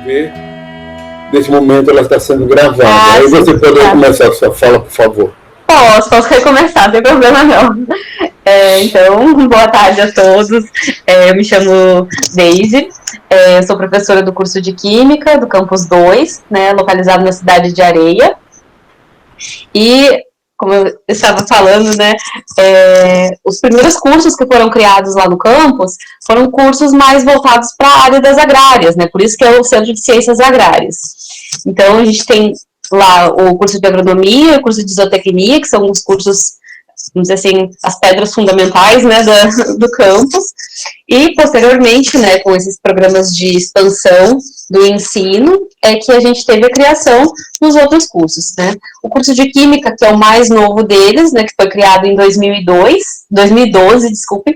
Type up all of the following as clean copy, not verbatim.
TV. Nesse momento ela está sendo gravada. Aí você poderia começar a sua fala, por favor. Posso recomeçar, não tem problema não. Então, boa tarde a todos. Eu me chamo Deise, sou professora do curso de Química do Campus 2, né, localizado na cidade de Areia. E, como eu estava falando, né, os primeiros cursos que foram criados lá no campus foram cursos mais voltados para a área das agrárias, né, por isso que é o Centro de Ciências Agrárias. Então, a gente tem lá o curso de agronomia, o curso de zootecnia, que são os cursos, vamos dizer assim, as pedras fundamentais, né, do campus, e posteriormente, né, com esses programas de expansão do ensino, é que a gente teve a criação dos outros cursos, né. O curso de química, que é o mais novo deles, né, que foi criado em 2012, desculpe,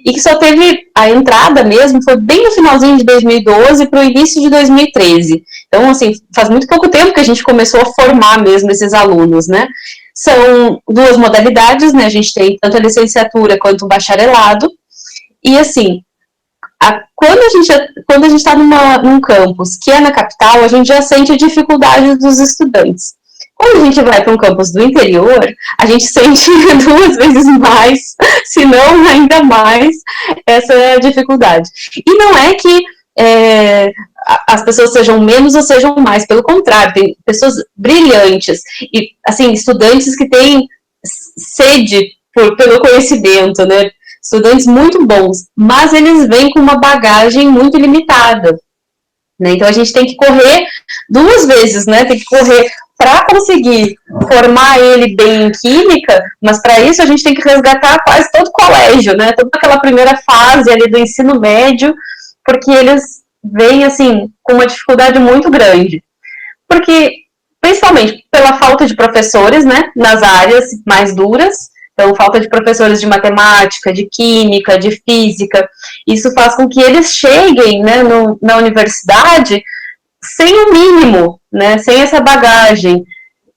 e que só teve a entrada mesmo, foi bem no finalzinho de 2012 para o início de 2013. Então, assim, faz muito pouco tempo que a gente começou a formar mesmo esses alunos, né? São duas modalidades, né? A gente tem tanto a licenciatura quanto o bacharelado. E, assim, quando a gente está num campus que é na capital, a gente já sente a dificuldade dos estudantes. Quando a gente vai para um campus do interior, a gente sente 2 vezes mais, se não ainda mais, essa dificuldade. E não é que as pessoas sejam menos ou sejam mais, pelo contrário, tem pessoas brilhantes, e, assim, estudantes que têm sede pelo conhecimento, né? Estudantes muito bons, mas eles vêm com uma bagagem muito limitada, né? Então a gente tem que correr 2 vezes, né? Tem que correr para conseguir formar ele bem em química, mas para isso a gente tem que resgatar quase todo o colégio, né? Toda aquela primeira fase ali do ensino médio, porque eles vêm, assim, com uma dificuldade muito grande. Porque, principalmente pela falta de professores, né? Nas áreas mais duras, então falta de professores de matemática, de química, de física. Isso faz com que eles cheguem, né, na universidade sem o mínimo, né, sem essa bagagem.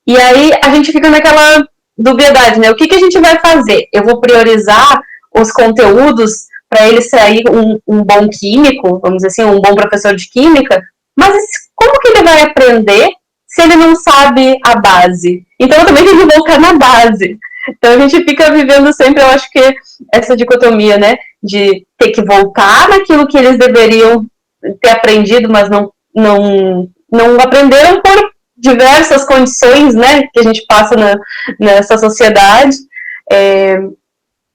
E aí a gente fica naquela dubiedade, né, o que a gente vai fazer? Eu vou priorizar os conteúdos para ele sair um bom químico, vamos dizer assim, um bom professor de química, mas como que ele vai aprender se ele não sabe a base? Então eu também tenho que voltar na base. Então a gente fica vivendo sempre, eu acho que essa dicotomia, né, de ter que voltar naquilo que eles deveriam ter aprendido, mas não aprenderam por diversas condições, né, que a gente passa nessa sociedade,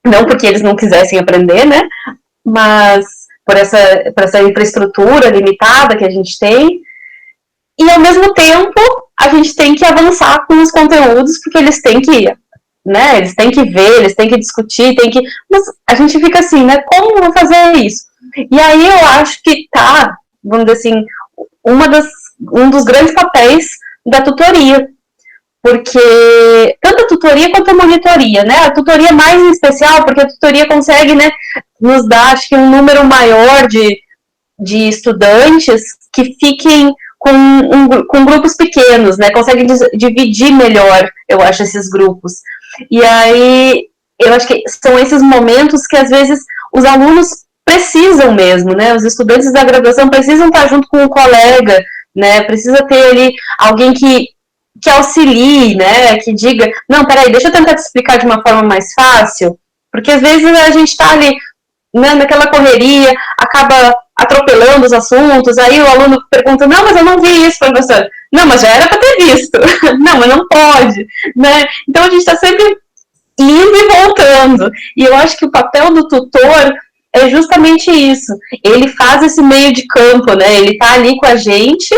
não porque eles não quisessem aprender, né, mas por essa infraestrutura limitada que a gente tem, e ao mesmo tempo a gente tem que avançar com os conteúdos, porque eles têm que, né, eles têm que ver, eles têm que discutir, mas a gente fica assim, né, como eu vou fazer isso? E aí eu acho que vamos dizer assim, um dos grandes papéis da tutoria, porque tanto a tutoria quanto a monitoria, né, a tutoria mais em especial, porque a tutoria consegue, né, nos dar, acho que um número maior de estudantes que fiquem com grupos pequenos, né, conseguem dividir melhor, eu acho, esses grupos. E aí, eu acho que são esses momentos que, às vezes, os alunos precisam mesmo, né, os estudantes da graduação precisam estar junto com um colega, né, precisa ter ali alguém que auxilie, né, que diga, não, peraí, deixa eu tentar te explicar de uma forma mais fácil, porque às vezes a gente está ali, né, naquela correria, acaba atropelando os assuntos, aí o aluno pergunta, não, mas eu não vi isso, professor. Não, mas já era para ter visto. Não, mas não pode, né? Então a gente está sempre indo e voltando. E eu acho que o papel do tutor é justamente isso. Ele faz esse meio de campo, né? Ele está ali com a gente,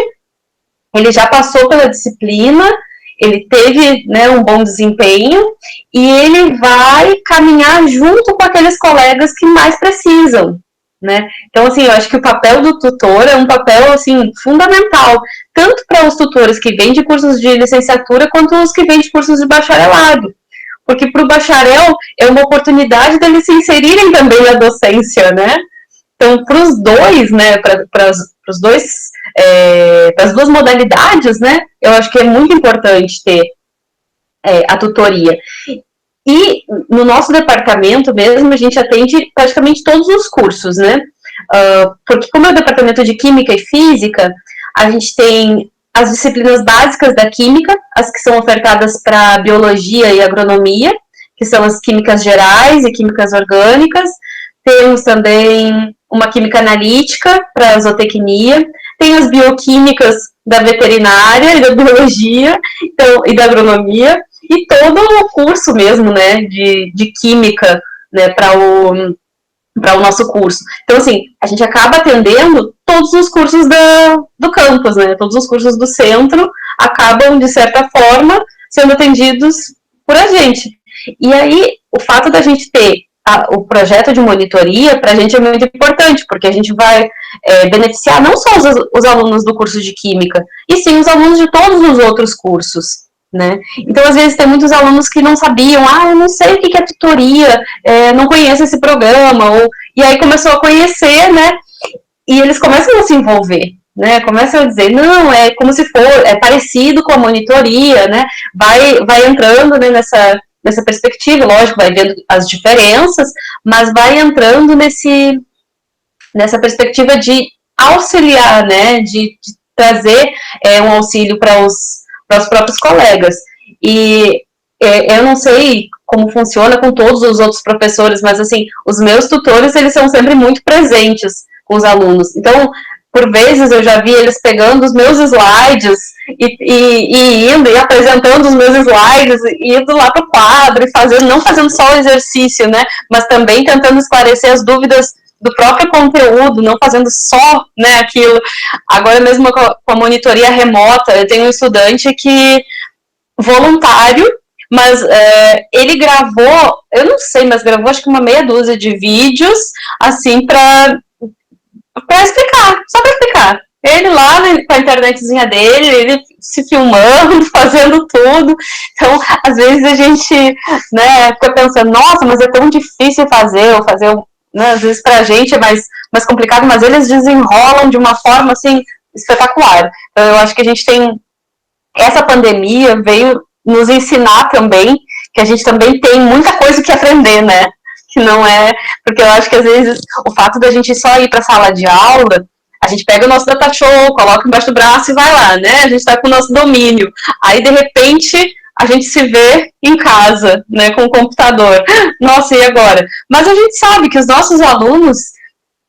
ele já passou pela disciplina, ele teve, né, um bom desempenho e ele vai caminhar junto com aqueles colegas que mais precisam, né? Então, assim, eu acho que o papel do tutor é um papel, assim, fundamental, tanto para os tutores que vêm de cursos de licenciatura, quanto os que vêm de cursos de bacharelado. Porque para o bacharel é uma oportunidade deles se inserirem também na docência, né? Então, para os dois, né, para as duas modalidades, né, eu acho que é muito importante ter a tutoria. E no nosso departamento mesmo, a gente atende praticamente todos os cursos, né? Porque como é o departamento de Química e Física, a gente tem as disciplinas básicas da Química, as que são ofertadas para Biologia e Agronomia, que são as Químicas Gerais e Químicas Orgânicas. Temos também uma Química Analítica para Zootecnia, tem as Bioquímicas da Veterinária e da Biologia e da Agronomia, e todo o curso mesmo, né, de Química, né, para o nosso curso. Então, assim, a gente acaba atendendo todos os cursos do campus, né? Todos os cursos do centro acabam, de certa forma, sendo atendidos por a gente. E aí, o fato da gente ter o projeto de monitoria, para a gente é muito importante, porque a gente vai beneficiar não só os alunos do curso de Química, e sim os alunos de todos os outros cursos. Né? Então, às vezes, tem muitos alunos que não sabiam, eu não sei o que é tutoria, não conheço esse programa, e aí começou a conhecer, né? E eles começam a se envolver, né? Começam a dizer, não, é como se for, é parecido com a monitoria, né? Vai entrando, né, nessa perspectiva, lógico, vai vendo as diferenças, mas vai entrando nessa perspectiva de auxiliar, né? De trazer um auxílio para os próprios colegas. E eu não sei como funciona com todos os outros professores, mas, assim, os meus tutores, eles são sempre muito presentes com os alunos. Então, por vezes, eu já vi eles pegando os meus slides e indo e apresentando os meus slides, e indo lá para o quadro, e não fazendo só o exercício, né, mas também tentando esclarecer as dúvidas do próprio conteúdo, não fazendo só, né, aquilo. Agora mesmo com a monitoria remota, eu tenho um estudante que, voluntário, mas ele gravou, eu não sei, mas gravou acho que uma meia dúzia de vídeos, assim, para explicar, só para explicar. Ele lá com a internetzinha dele, ele se filmando, fazendo tudo. Então, às vezes a gente, né, fica pensando, nossa, mas é tão difícil fazer, né, às vezes pra gente é mais complicado, mas eles desenrolam de uma forma, assim, espetacular. Então, eu acho que a gente tem, essa pandemia veio nos ensinar também, que a gente também tem muita coisa que aprender, né, que não é, porque eu acho que às vezes o fato da gente só ir pra sala de aula, a gente pega o nosso data show, coloca embaixo do braço e vai lá, né, a gente tá com o nosso domínio, aí de repente a gente se vê em casa, né, com o computador. Nossa, e agora? Mas a gente sabe que os nossos alunos,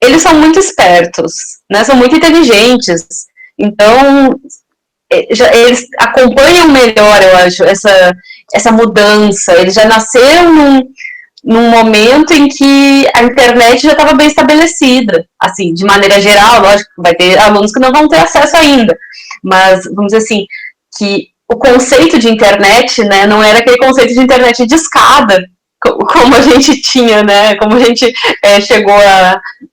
eles são muito espertos, né, são muito inteligentes. Então, eles acompanham melhor, eu acho, essa mudança. Eles já nasceram num momento em que a internet já estava bem estabelecida. Assim, de maneira geral, lógico, vai ter alunos que não vão ter acesso ainda. Mas, vamos dizer assim, que o conceito de internet, né, não era aquele conceito de internet de escada, como a gente tinha, né, como a gente chegou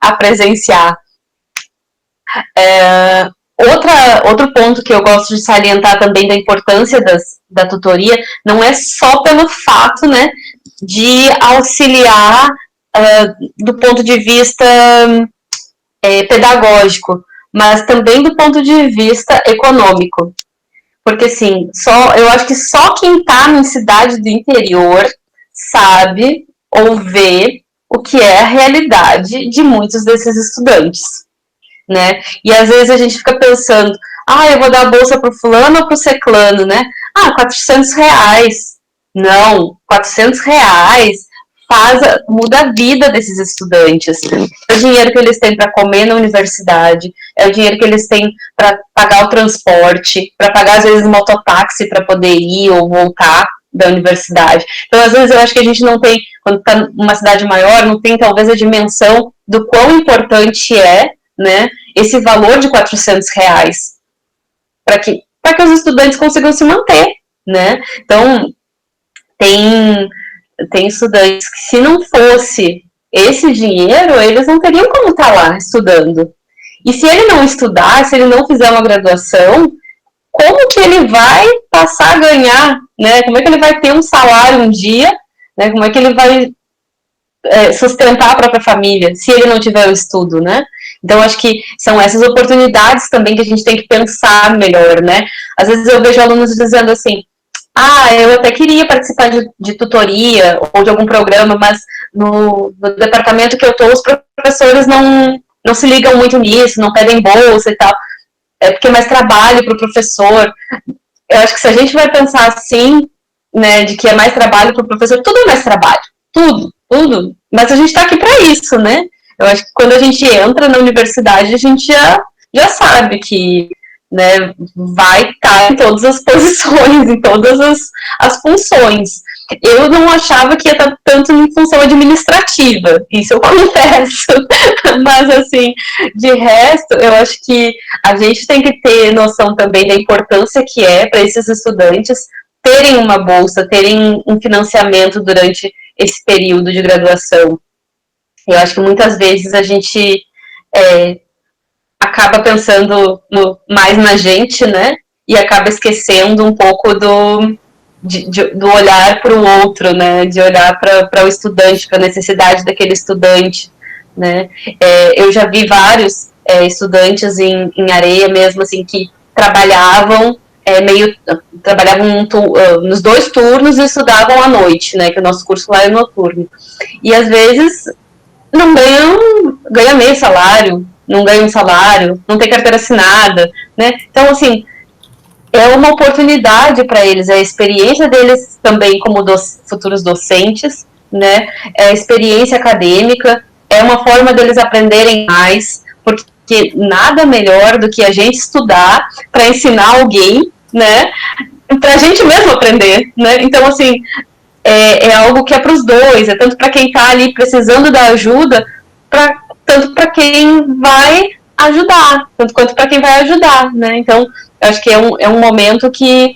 a presenciar. Outro ponto que eu gosto de salientar também da importância da tutoria, não é só pelo fato, né, de auxiliar do ponto de vista pedagógico, mas também do ponto de vista econômico. Porque, assim, eu acho que só quem está em cidade do interior sabe ou vê o que é a realidade de muitos desses estudantes, né? E às vezes a gente fica pensando, eu vou dar a bolsa pro fulano ou pro ciclano, né? R$400. Não, R$400 muda a vida desses estudantes. É o dinheiro que eles têm para comer na universidade, é o dinheiro que eles têm para pagar o transporte, para pagar, às vezes, mototáxi para poder ir ou voltar da universidade. Então, às vezes, eu acho que a gente não tem, quando está numa cidade maior, não tem, talvez, a dimensão do quão importante é, né, esse valor de R$400 para que os estudantes consigam se manter, né? Então, tem estudantes que, se não fosse esse dinheiro, eles não teriam como estar lá estudando. E se ele não estudar, se ele não fizer uma graduação, como que ele vai passar a ganhar, né? Como é que ele vai ter um salário um dia, né? Como é que ele vai sustentar a própria família, se ele não tiver o estudo, né? Então, acho que são essas oportunidades também que a gente tem que pensar melhor, né? Às vezes eu vejo alunos dizendo assim, eu até queria participar de tutoria ou de algum programa, mas no departamento que eu estou, os professores não se ligam muito nisso, não pedem bolsa e tal, é porque é mais trabalho para o professor. Eu acho que se a gente vai pensar assim, né, de que é mais trabalho para o professor, tudo é mais trabalho, tudo, mas a gente está aqui para isso, né? Eu acho que quando a gente entra na universidade, a gente já sabe que, né, vai estar em todas as posições, em todas as funções. Eu não achava que ia estar tanto em função administrativa, isso eu confesso, mas assim, de resto, eu acho que a gente tem que ter noção também da importância que é para esses estudantes terem uma bolsa, terem um financiamento durante esse período de graduação. Eu acho que muitas vezes a gente acaba pensando mais na gente, né? E acaba esquecendo um pouco do olhar para o outro, né? De olhar para o estudante, para a necessidade daquele estudante, né? Eu já vi vários estudantes em Areia mesmo, assim, que trabalhavam nos 2 turnos e estudavam à noite, né? Que o nosso curso lá é noturno. E às vezes não ganha meio salário, não ganha um salário, não tem carteira assinada, né? Então, assim, é uma oportunidade para eles, é a experiência deles também como futuros docentes, né? É a experiência acadêmica, é uma forma deles aprenderem mais, porque nada melhor do que a gente estudar para ensinar alguém, né? Para a gente mesmo aprender, né? Então, assim, é algo que é para os dois, é tanto para quem está ali precisando da ajuda, tanto para quem vai ajudar, tanto quanto para quem vai ajudar, né? Então, eu acho que é um momento que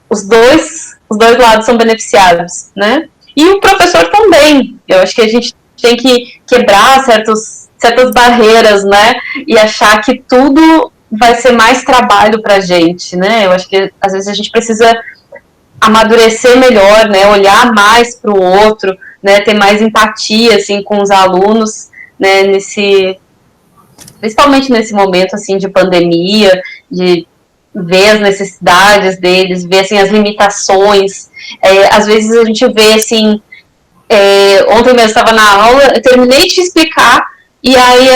os dois lados são beneficiados, né? E o professor também. Eu acho que a gente tem que quebrar certas barreiras, né? E achar que tudo vai ser mais trabalho para a gente, né? Eu acho que às vezes a gente precisa amadurecer melhor, né? Olhar mais para o outro, né? Ter mais empatia, assim, com os alunos, né? Principalmente nesse momento, assim, de pandemia, de ver as necessidades deles, ver, assim, as limitações. Às vezes a gente vê, assim, ontem mesmo estava na aula, eu terminei de explicar, e aí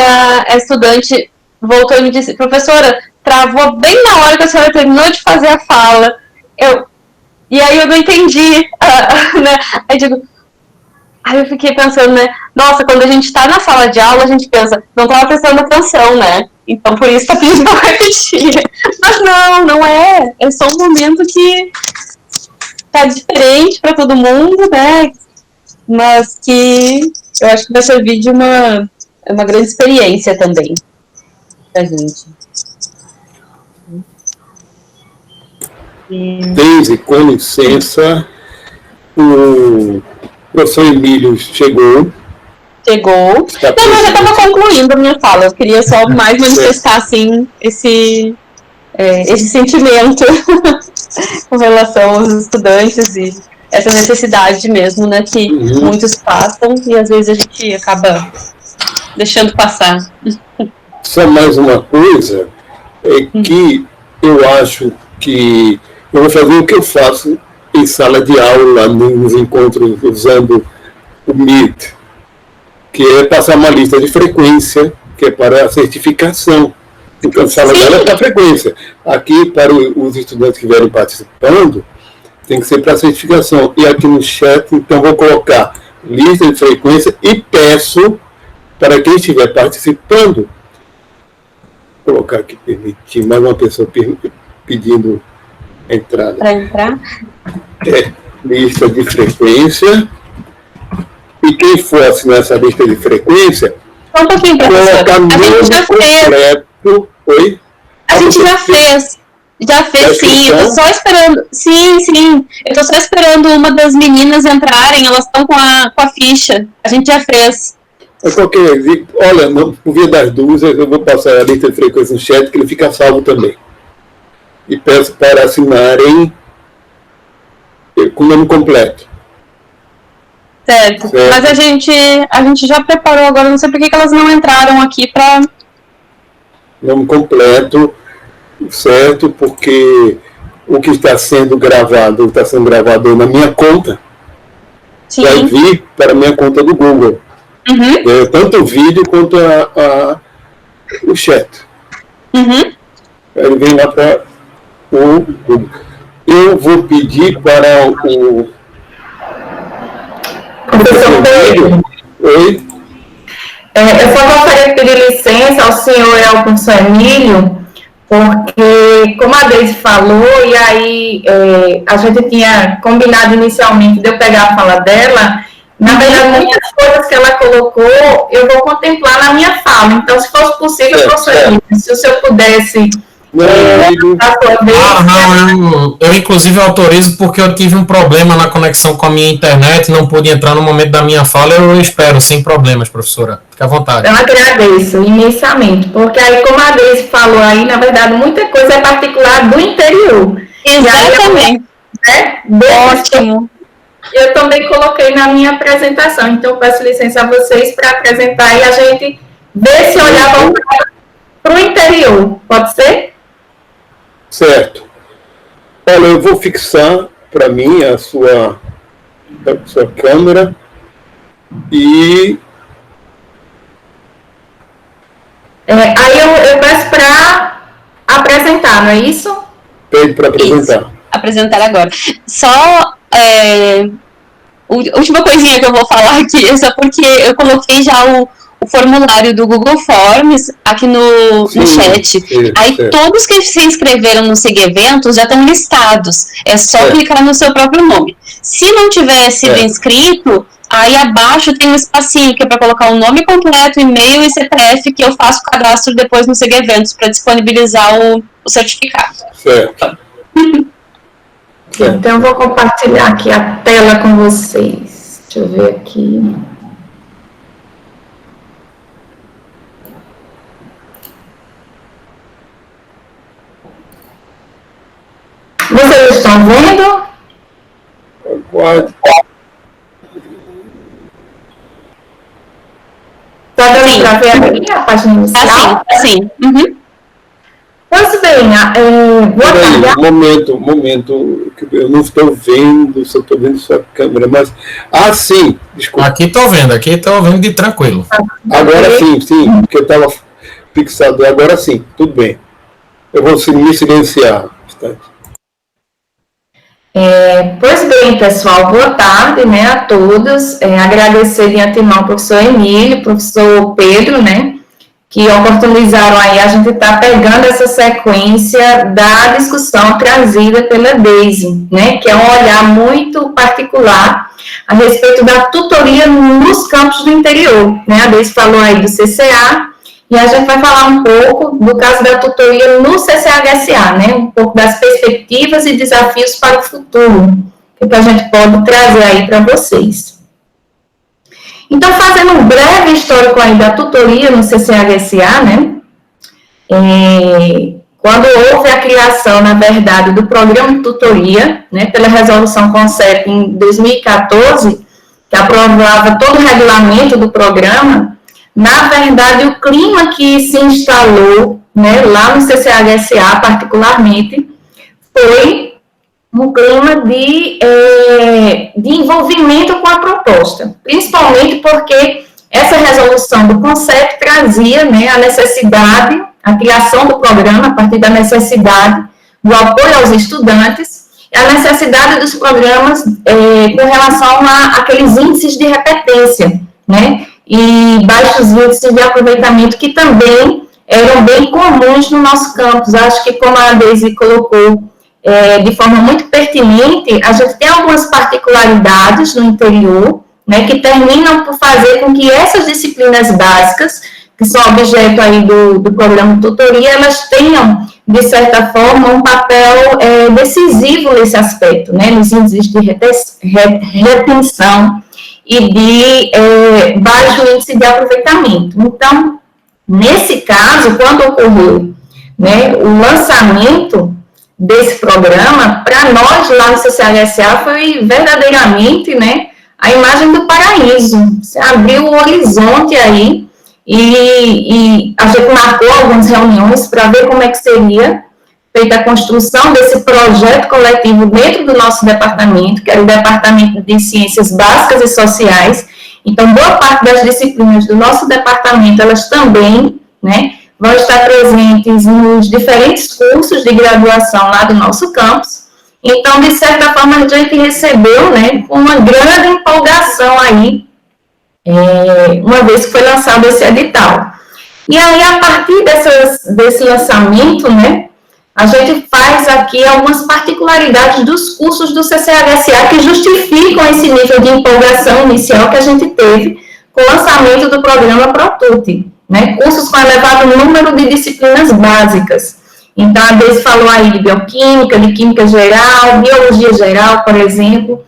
a estudante voltou e me disse, professora, travou bem na hora que a senhora terminou de fazer a fala. E aí eu não entendi, né? Aí eu fiquei pensando, né? Nossa, quando a gente tá na sala de aula, a gente pensa, não tava prestando atenção, né? Então por isso tá pedindo pra repetir. Mas não é. É só um momento que tá diferente para todo mundo, né? Mas que eu acho que vai servir de uma grande experiência também pra gente. Deise, com licença, o professor Emílio chegou. Não, eu já estava concluindo a minha fala. Eu queria só mais manifestar, assim, esse sentimento com relação aos estudantes e essa necessidade mesmo, né, que muitos passam e às vezes a gente acaba deixando passar. Só mais uma coisa, que eu acho que eu vou fazer o que eu faço em sala de aula, nos encontros usando o Meet, que é passar uma lista de frequência, que é para a certificação. Então, a sala de aula é para a frequência. Aqui, para os estudantes que vierem participando, tem que ser para a certificação. E aqui no chat, então, vou colocar lista de frequência e peço para quem estiver participando, vou colocar aqui, permitir mais uma pessoa pedindo entrada. Para entrar? Lista de frequência. E quem for assinar essa lista de frequência, só um pouquinho, professor. A gente já fez. Oi? A gente já fez. Já fez, sim. Eu tô só esperando. Sim. Eu tô só esperando uma das meninas entrarem. Elas estão com a ficha. A gente já fez. Olha, por via das dúvidas, eu vou passar a lista de frequência no chat, que ele fica salvo também. E peço para assinarem com o nome completo. Certo. Mas a gente já preparou agora, não sei por que elas não entraram aqui para... Nome completo, certo? Porque o que está sendo gravado na minha conta. Sim. Vai vir para a minha conta do Google. Tanto o vídeo quanto o chat. Uhum. Ele vem lá para o Google. Eu vou pedir para o professor Pedro. Oi? Eu só gostaria de pedir licença ao senhor e ao professor Emílio, porque, como a Deise falou, e aí a gente tinha combinado inicialmente de eu pegar a fala dela, na verdade, muitas coisas que ela colocou, eu vou contemplar na minha fala. Então, se fosse possível, professor Emílio, se o senhor pudesse... eu inclusive autorizo porque eu tive um problema na conexão com a minha internet, não pude entrar no momento da minha fala, eu espero, sem problemas, professora. Fique à vontade. Eu agradeço imensamente, porque aí, como a Deise falou aí, na verdade, muita coisa é particular do interior. Exatamente. Ótimo. Eu também coloquei na minha apresentação, então peço licença a vocês para apresentar e a gente ver se olhar para o interior. Pode ser? Certo. Olha, eu vou fixar para mim a sua câmera e... aí eu peço para apresentar, não é isso? Pede para apresentar. Isso. Apresentar agora. Só... última coisinha que eu vou falar aqui, é só porque eu coloquei já o formulário do Google Forms aqui no chat. Aí todos que se inscreveram no SIG Eventos já estão listados. É só clicar no seu próprio nome. Se não tiver sido inscrito, aí abaixo tem um espacinho que é para colocar o nome completo, e-mail e CPF, que eu faço o cadastro depois no SIG Eventos para disponibilizar o certificado. Certo. Então, eu vou compartilhar aqui a tela com vocês. Deixa eu ver aqui. Vocês estão vendo? Está dando para ver aqui a página inicial? Sim. Uhum. Pois bem, momento, eu não estou vendo, só estou vendo sua câmera, mas... sim, desculpa. Aqui estou vendo de tranquilo. Agora sim, porque eu estava fixado, agora sim, tudo bem. Eu vou me silenciar. Pois bem, pessoal, boa tarde, né, a todos. Agradecer de antemão ao professor Emílio, professor Pedro, né, que oportunizaram aí a gente estar pegando essa sequência da discussão trazida pela Deise, né, que é um olhar muito particular a respeito da tutoria nos campos do interior, né, a Deise falou aí do CCA, e a gente vai falar um pouco do caso da tutoria no CCHSA, né, um pouco das perspectivas e desafios para o futuro, que a gente pode trazer aí para vocês. Então, fazendo um breve histórico aí da tutoria no CCHSA, né, quando houve a criação, na verdade, do programa de tutoria, né, pela resolução CONCEP em 2014, que aprovava todo o regulamento do programa, na verdade, o clima que se instalou, né, lá no CCHSA, particularmente, foi um clima de envolvimento com a proposta, principalmente porque essa resolução do CONCEP trazia, né, a necessidade, a criação do programa a partir da necessidade do apoio aos estudantes e a necessidade dos programas com relação àqueles índices de repetência, né, e baixos índices de aproveitamento que também eram bem comuns no nosso campus. Acho que, como a Deise colocou de forma muito pertinente, a gente tem algumas particularidades no interior, né, que terminam por fazer com que essas disciplinas básicas, que são objeto aí do programa de tutoria, elas tenham, de certa forma, um papel decisivo nesse aspecto, né, nos índices de retenção e de baixo índice de aproveitamento. Então, nesse caso, quando ocorreu, né, o lançamento desse programa, para nós lá no CCHSA foi verdadeiramente, né, a imagem do paraíso. Você abriu o horizonte aí e a gente marcou algumas reuniões para ver como é que seria feita a construção desse projeto coletivo dentro do nosso departamento, que era o Departamento de Ciências Básicas e Sociais. Então, boa parte das disciplinas do nosso departamento, elas também, né, vão estar presentes nos diferentes cursos de graduação lá do nosso campus. Então, de certa forma, a gente recebeu, né, uma grande empolgação aí, uma vez que foi lançado esse edital. E aí, a partir desse lançamento, né, a gente faz aqui algumas particularidades dos cursos do CCHSA que justificam esse nível de empolgação inicial que a gente teve com o lançamento do programa ProTuti, né, cursos com elevado número de disciplinas básicas. Então, a Deise falou aí de bioquímica, de química geral, biologia geral, por exemplo,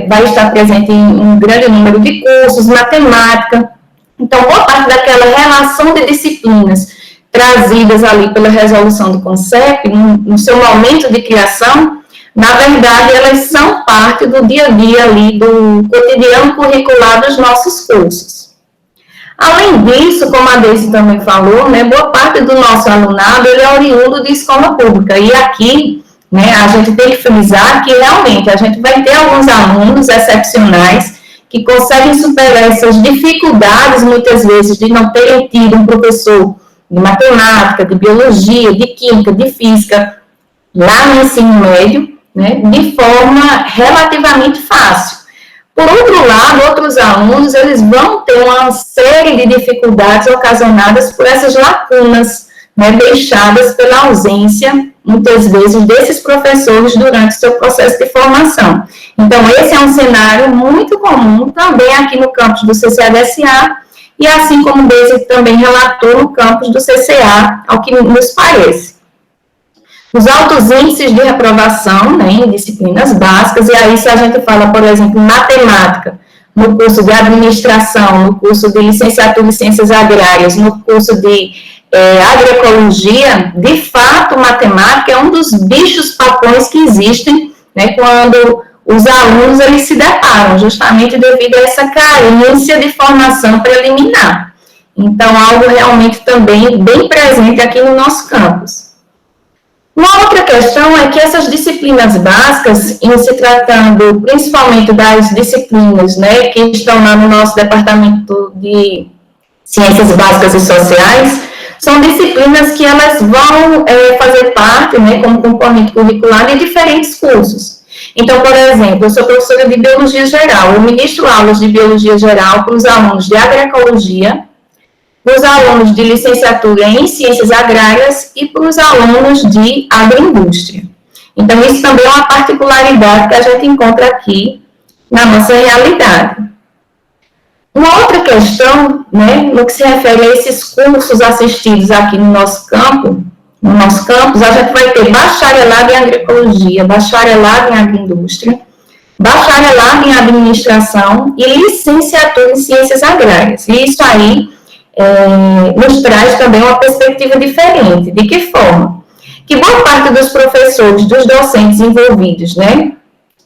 vai estar presente em um grande número de cursos, matemática. Então, boa parte daquela relação de disciplinas trazidas ali pela resolução do CONCEP, no seu momento de criação, na verdade, elas são parte do dia a dia ali, do cotidiano curricular dos nossos cursos. Além disso, como a Deise também falou, né, boa parte do nosso alunado ele é oriundo de escola pública. E aqui, né, a gente tem que frisar que realmente a gente vai ter alguns alunos excepcionais que conseguem superar essas dificuldades, muitas vezes, de não terem tido um professor de matemática, de biologia, de química, de física, lá no ensino médio, né, de forma relativamente fácil. Por outro lado, outros alunos, eles vão ter uma série de dificuldades ocasionadas por essas lacunas, né, deixadas pela ausência, muitas vezes, desses professores durante o seu processo de formação. Então, esse é um cenário muito comum também aqui no campus do CCHSA, e assim como o Deise também relatou no campus do CCA, ao que nos parece. Os altos índices de reprovação, né, em disciplinas básicas, e aí se a gente fala, por exemplo, matemática, no curso de administração, no curso de licenciatura em ciências agrárias, no curso de agroecologia, de fato, matemática é um dos bichos papões que existem, né, quando os alunos eles se deparam, justamente devido a essa carência de formação preliminar. Então, algo realmente também bem presente aqui no nosso campus. Uma outra questão é que essas disciplinas básicas, em se tratando principalmente das disciplinas, né, que estão lá no nosso departamento de Ciências Básicas e Sociais, são disciplinas que elas vão fazer parte, né, como componente curricular de diferentes cursos. Então, por exemplo, eu sou professora de Biologia Geral, eu ministro aulas de Biologia Geral para os alunos de Agroecologia, para os alunos de licenciatura em Ciências Agrárias e para os alunos de Agroindústria. Então, isso também é uma particularidade que a gente encontra aqui na nossa realidade. Uma outra questão, né, no que se refere a esses cursos assistidos aqui no nosso campus, a gente vai ter bacharelado em Agroecologia, bacharelado em Agroindústria, bacharelado em Administração e licenciatura em Ciências Agrárias. E isso aí nos traz também uma perspectiva diferente. De que forma? Que boa parte dos professores, dos docentes envolvidos, né,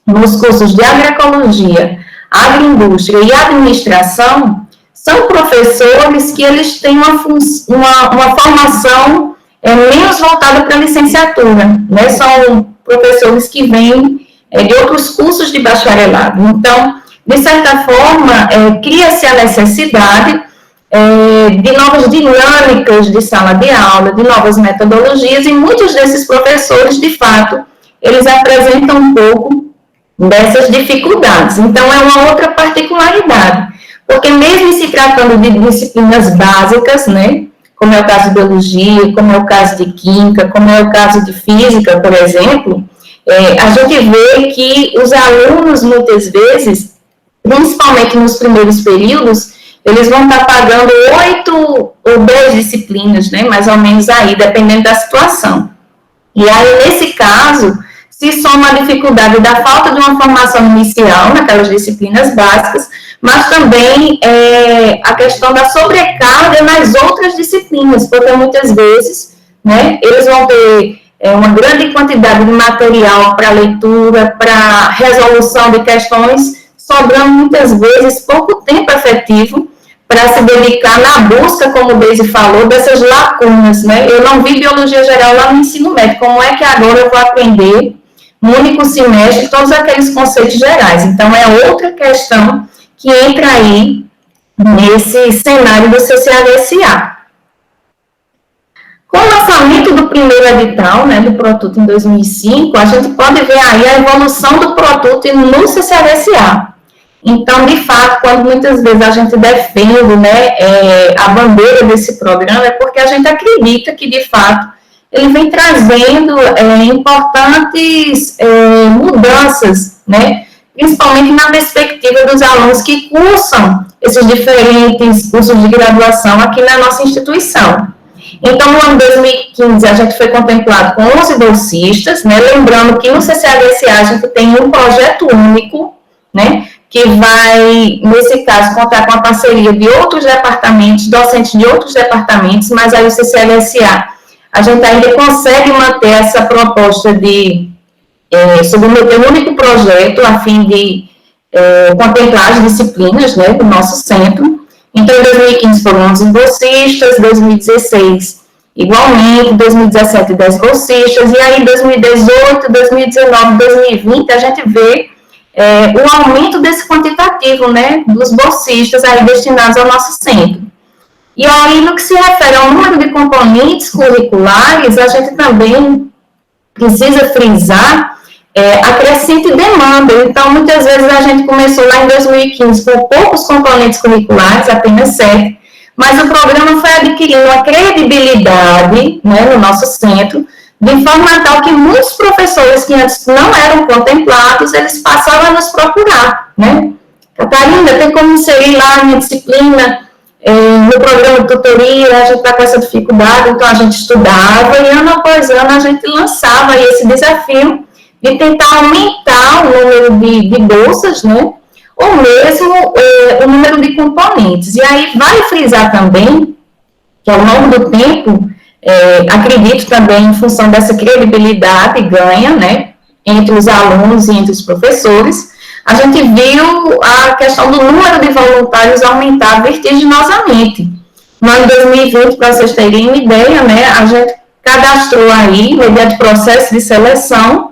nos cursos de agroecologia, agroindústria e administração, são professores que eles têm uma formação menos voltada para a licenciatura, né, são professores que vêm de outros cursos de bacharelado. Então, de certa forma, cria-se a necessidade de novas dinâmicas de sala de aula, de novas metodologias, e muitos desses professores, de fato, eles apresentam um pouco dessas dificuldades. Então, é uma outra particularidade, porque mesmo se tratando de disciplinas básicas, né, como é o caso de biologia, como é o caso de química, como é o caso de física, por exemplo, a gente vê que os alunos, muitas vezes, principalmente nos primeiros períodos, eles vão estar pagando 8 ou 10 disciplinas, né, mais ou menos aí, dependendo da situação. E aí, nesse caso, se soma a dificuldade da falta de uma formação inicial naquelas disciplinas básicas, mas também a questão da sobrecarga nas outras disciplinas, porque muitas vezes, né, eles vão ter uma grande quantidade de material para leitura, para resolução de questões, sobrando muitas vezes pouco tempo efetivo para se dedicar na busca, como o Deise falou, dessas lacunas, né? Eu não vi biologia geral lá no ensino médio, como é que agora eu vou aprender no único semestre todos aqueles conceitos gerais? Então, é outra questão que entra aí nesse cenário do CCHSA. Com o lançamento do primeiro edital, né, do Protuto em 2005, a gente pode ver aí a evolução do Protuto no CCHSA. Então, de fato, quando muitas vezes a gente defende, né, a bandeira desse programa, é porque a gente acredita que, de fato, ele vem trazendo importantes mudanças, né, principalmente na perspectiva dos alunos que cursam esses diferentes cursos de graduação aqui na nossa instituição. Então, no ano de 2015, a gente foi contemplado com 11 bolsistas, né, lembrando que no CCHSA a gente tem um projeto único, né, que vai, nesse caso, contar com a parceria de outros departamentos, docentes de outros departamentos, mas aí o CCHSA, a gente ainda consegue manter essa proposta de submeter um único projeto a fim de contemplar as disciplinas, né, do nosso centro. Então, em 2015 foram 11 bolsistas, 2016 igualmente, 2017 10 bolsistas, e aí em 2018, 2019, 2020 a gente vê o aumento desse quantitativo, né, dos bolsistas aí destinados ao nosso centro. E aí, no que se refere ao número de componentes curriculares, a gente também precisa frisar a crescente demanda. Então, muitas vezes a gente começou lá em 2015 com poucos componentes curriculares, apenas 7, mas o programa foi adquirindo uma credibilidade, né, no nosso centro, de forma tal que muitos professores que antes não eram contemplados, eles passavam a nos procurar, né? Catarina, tem como inserir lá a minha disciplina no programa de tutoria, a gente está com essa dificuldade, então a gente estudava e ano após ano a gente lançava aí esse desafio de tentar aumentar o número de bolsas, né? Ou mesmo o número de componentes. E aí vale frisar também que ao longo do tempo, acredito também em função dessa credibilidade ganha, né, entre os alunos e entre os professores, a gente viu a questão do número de voluntários aumentar vertiginosamente. No ano de 2020, para vocês terem uma ideia, né, a gente cadastrou aí, mediante processo de seleção,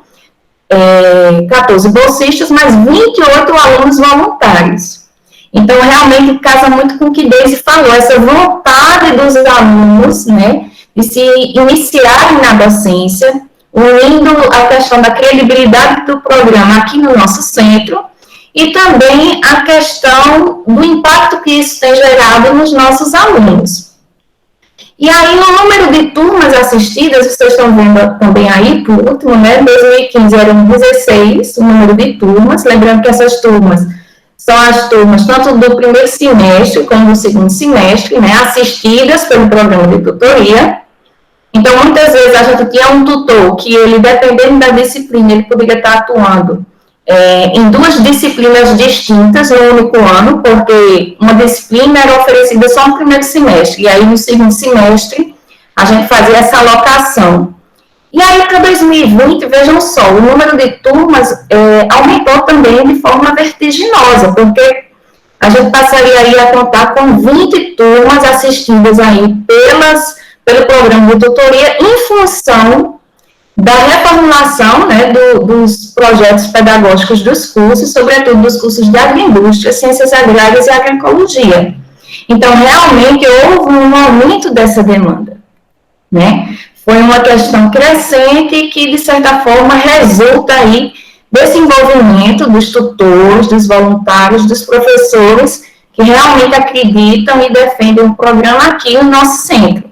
14 bolsistas, mas 28 alunos voluntários. Então, realmente, casa muito com o que Deise falou, essa vontade dos alunos, né, de se iniciarem na docência, unindo a questão da credibilidade do programa aqui no nosso centro, e também a questão do impacto que isso tem gerado nos nossos alunos. E aí, no número de turmas assistidas, vocês estão vendo também aí, por último, né, 2015 eram 16 o número de turmas, lembrando que essas turmas são as turmas tanto do primeiro semestre como do segundo semestre, né, assistidas pelo programa de tutoria. Então, muitas vezes a gente tinha um tutor que ele, dependendo da disciplina, ele poderia estar atuando em duas disciplinas distintas no único ano, porque uma disciplina era oferecida só no primeiro semestre, e aí no segundo semestre a gente fazia essa alocação. E aí, para 2020, vejam só, o número de turmas aumentou também de forma vertiginosa, porque a gente passaria aí a contar com 20 turmas assistidas aí pelo programa de tutoria em função da reformulação, né, dos projetos pedagógicos dos cursos, sobretudo dos cursos de agroindústria, ciências agrárias e agroecologia. Então, realmente, houve um aumento dessa demanda, né? Foi uma questão crescente que, de certa forma, resulta aí desse envolvimento dos tutores, dos voluntários, dos professores, que realmente acreditam e defendem o programa aqui no nosso centro.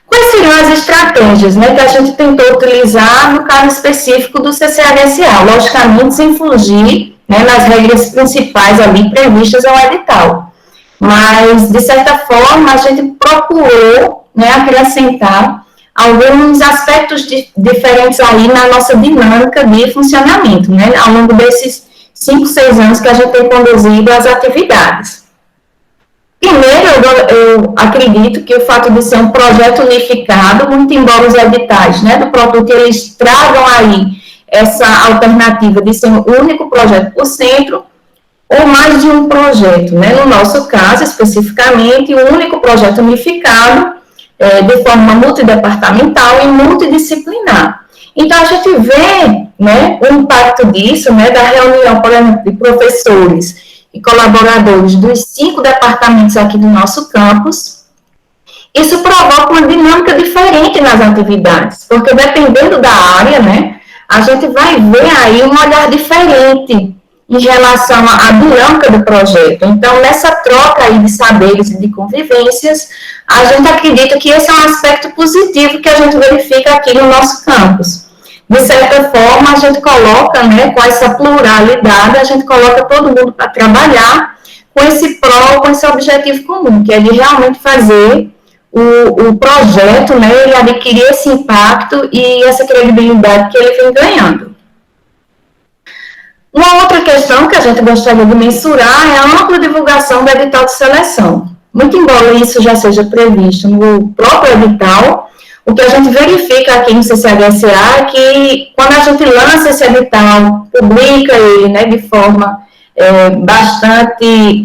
Quais seriam as estratégias, né, que a gente tentou utilizar no caso específico do CCHSA? Logicamente, sem fugir, né, nas regras principais ali previstas ao edital. Mas, de certa forma, a gente procurou, né, acrescentar alguns aspectos diferentes aí na nossa dinâmica de funcionamento, né, ao longo desses 5, 6 anos que a gente tem conduzido as atividades. Primeiro, eu acredito que o fato de ser um projeto unificado, muito embora os editais, né, do Protuto, eles tragam aí essa alternativa de ser um único projeto por centro, ou mais de um projeto, né, no nosso caso, especificamente, um único projeto unificado, de forma multidepartamental e multidisciplinar. Então, a gente vê, né, o impacto disso, né, da reunião, por exemplo, de professores e colaboradores dos 5 departamentos aqui do nosso campus, isso provoca uma dinâmica diferente nas atividades, porque dependendo da área, né, a gente vai ver aí um olhar diferente em relação à dinâmica do projeto. Então, nessa troca aí de saberes e de convivências, a gente acredita que esse é um aspecto positivo que a gente verifica aqui no nosso campus. De certa forma, a gente coloca, né, com essa pluralidade, a gente coloca todo mundo para trabalhar com esse objetivo comum, que é de realmente fazer o projeto, né, ele adquirir esse impacto e essa credibilidade que ele vem ganhando. Uma outra questão que a gente gostaria de mensurar é a ampla divulgação do edital de seleção. Muito embora isso já seja previsto no próprio edital, o que a gente verifica aqui no CCHSA é que quando a gente lança esse edital, publica ele, né, de forma bastante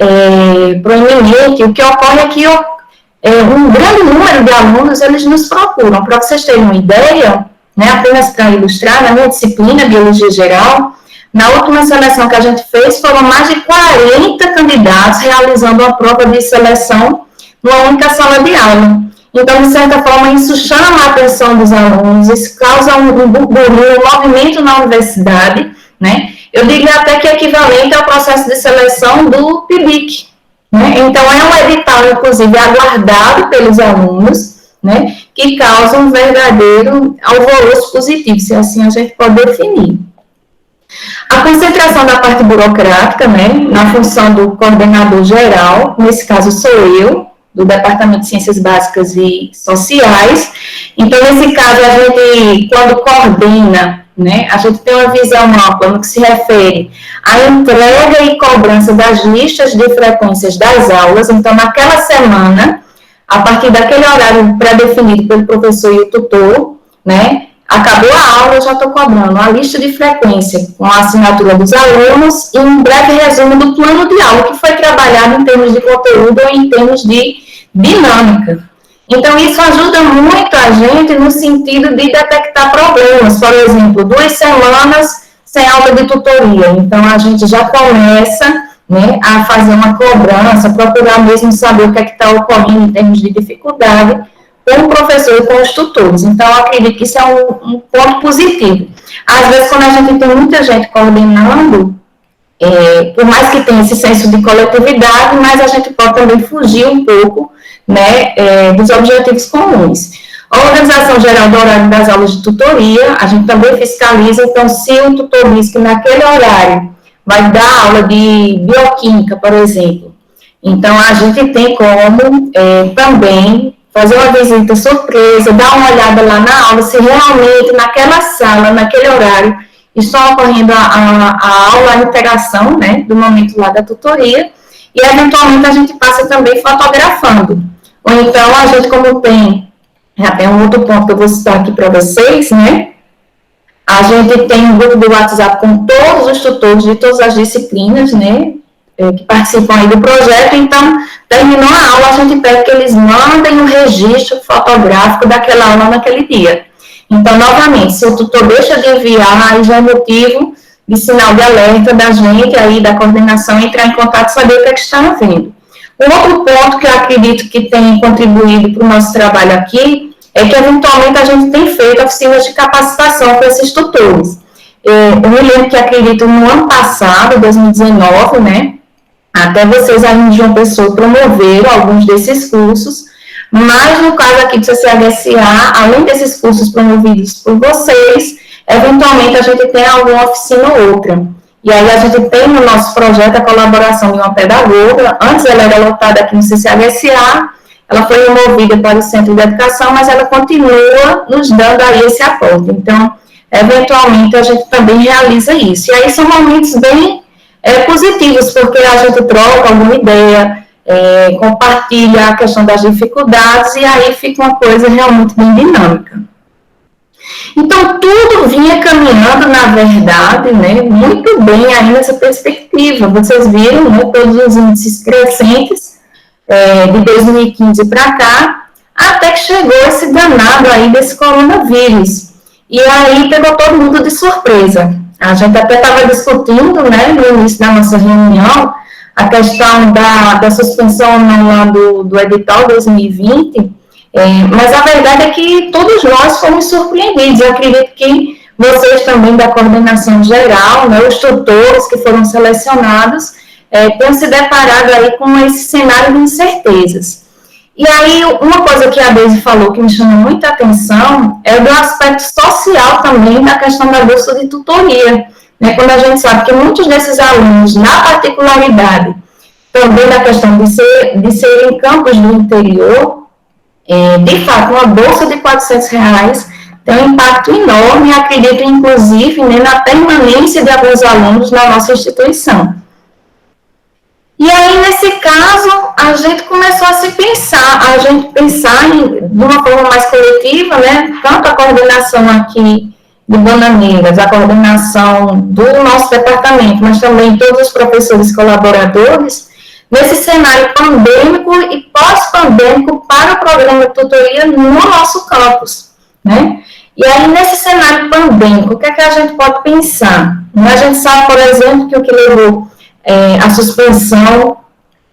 proeminente, o que ocorre é que um grande número de alunos, eles nos procuram. Para vocês terem uma ideia, né, apenas para ilustrar, na minha disciplina, Biologia Geral, na última seleção que a gente fez, foram mais de 40 candidatos realizando uma prova de seleção numa única sala de aula. Então, de certa forma, isso chama a atenção dos alunos, isso causa um burburinho, um movimento na universidade, né? Eu diria até que é equivalente ao processo de seleção do PIBIC, né? Então, é um edital, inclusive, aguardado pelos alunos, né? Que causa um verdadeiro alvoroço positivo, se assim a gente pode definir. A concentração da parte burocrática, né? Na função do coordenador geral, nesse caso sou eu, do Departamento de Ciências Básicas e Sociais. Então, nesse caso, a gente, quando coordena, né, a gente tem uma visão ampla no que se refere à entrega e cobrança das listas de frequências das aulas. Então, naquela semana, a partir daquele horário pré-definido pelo professor e o tutor, né, acabou a aula, eu já estou cobrando a lista de frequência com a assinatura dos alunos e um breve resumo do plano de aula que foi trabalhado em termos de conteúdo ou em termos de dinâmica. Então, isso ajuda muito a gente no sentido de detectar problemas. Por exemplo, 2 semanas sem aula de tutoria. Então, a gente já começa, né, a fazer uma cobrança, procurar mesmo saber o que é que está ocorrendo em termos de dificuldade com o professor e com os tutores. Então, eu acredito que isso é um ponto positivo. Às vezes, quando a gente tem muita gente coordenando, por mais que tenha esse senso de coletividade, mas a gente pode também fugir um pouco, né, dos objetivos comuns. A organização geral do horário das aulas de tutoria, a gente também fiscaliza, então, se o tutor diz que naquele horário vai dar aula de bioquímica, por exemplo, então a gente tem como também fazer uma visita surpresa, dar uma olhada lá na aula, se realmente naquela sala, naquele horário, está ocorrendo a aula, a interação, né, do momento lá da tutoria, e eventualmente a gente passa também fotografando. Ou então a gente, como tem, já tem um outro ponto que eu vou citar aqui para vocês, né, a gente tem um grupo do WhatsApp com todos os tutores de todas as disciplinas, né, que participam aí do projeto. Então, terminou a aula, a gente pede que eles mandem um registro fotográfico daquela aula naquele dia. Então, novamente, se o tutor deixa de enviar, aí já é motivo de sinal de alerta da gente, aí da coordenação, entrar em contato e saber o que é que está havendo. Um outro ponto que eu acredito que tem contribuído para o nosso trabalho aqui é que, eventualmente, a gente tem feito oficinas de capacitação com esses tutores. Eu me lembro que, acredito, no ano passado, 2019, né, até vocês aí de João Pessoa promoveram alguns desses cursos, mas no caso aqui do CCHSA, além desses cursos promovidos por vocês, eventualmente a gente tem alguma oficina ou outra. E aí a gente tem no nosso projeto a colaboração de uma pedagoga. Antes ela era lotada aqui no CCHSA, ela foi removida para o Centro de Educação, mas ela continua nos dando aí esse apoio. Então, eventualmente a gente também realiza isso. E aí são momentos bem positivos, porque a gente troca alguma ideia, compartilha a questão das dificuldades, e aí fica uma coisa realmente bem dinâmica. Então, tudo vinha caminhando, na verdade, né, muito bem aí nessa perspectiva. Vocês viram, né, todos os índices crescentes de 2015 para cá, até que chegou esse danado aí desse coronavírus. E aí pegou todo mundo de surpresa. A gente até estava discutindo, né, no início da nossa reunião, a questão da suspensão lá do edital 2020, Mas a verdade é que todos nós fomos surpreendidos. Eu acredito que vocês também da coordenação geral, né, os tutores que foram selecionados, tenham se deparado aí com esse cenário de incertezas. E aí, uma coisa que a Deise falou que me chamou muita atenção é do aspecto social também da questão da bolsa de tutoria, né, quando a gente sabe que muitos desses alunos, na particularidade, também da questão de ser em campos do interior, de fato, uma bolsa de R$400 tem um impacto enorme, e acredito, inclusive, né, na permanência de alguns alunos na nossa instituição. E aí, nesse caso, a gente começou a pensar de uma forma mais coletiva, né, tanto a coordenação aqui de Bananeiras, a coordenação do nosso departamento, mas também todos os professores colaboradores, nesse cenário pandêmico e pós-pandêmico para o programa de tutoria no nosso campus, né? E aí, nesse cenário pandêmico, o que é que a gente pode pensar? A gente sabe, por exemplo, que o que levou a suspensão,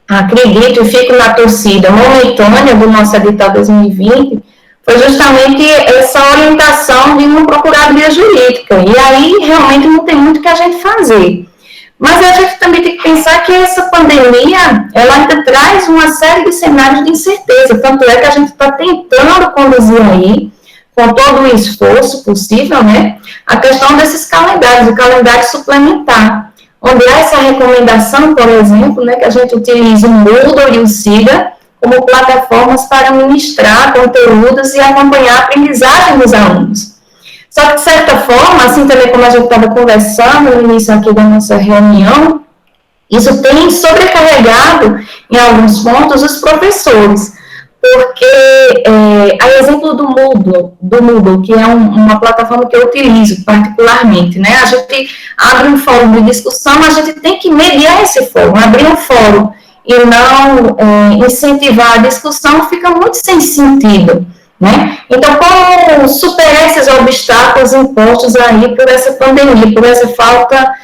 acredito e fico na torcida momentânea do nosso edital 2020, foi justamente essa orientação de uma procuradoria jurídica. E aí, realmente, não tem muito o que a gente fazer. Mas a gente também tem que pensar que essa pandemia, ela ainda traz uma série de cenários de incerteza. Tanto é que a gente está tentando conduzir aí, com todo o esforço possível, né, a questão desses calendários, o calendário suplementar, onde há essa recomendação, por exemplo, né, que a gente utilize o Moodle e o SIGA como plataformas para ministrar conteúdos e acompanhar a aprendizagem dos alunos. Só que, de certa forma, assim também como a gente estava conversando no início aqui da nossa reunião, isso tem sobrecarregado, em alguns pontos, os professores. Porque, a exemplo do Moodle, que é uma plataforma que eu utilizo particularmente, né? A gente abre um fórum de discussão, a gente tem que mediar esse fórum, abrir um fórum e não incentivar a discussão fica muito sem sentido, né? Então, como superar esses obstáculos impostos aí por essa pandemia, por essa falta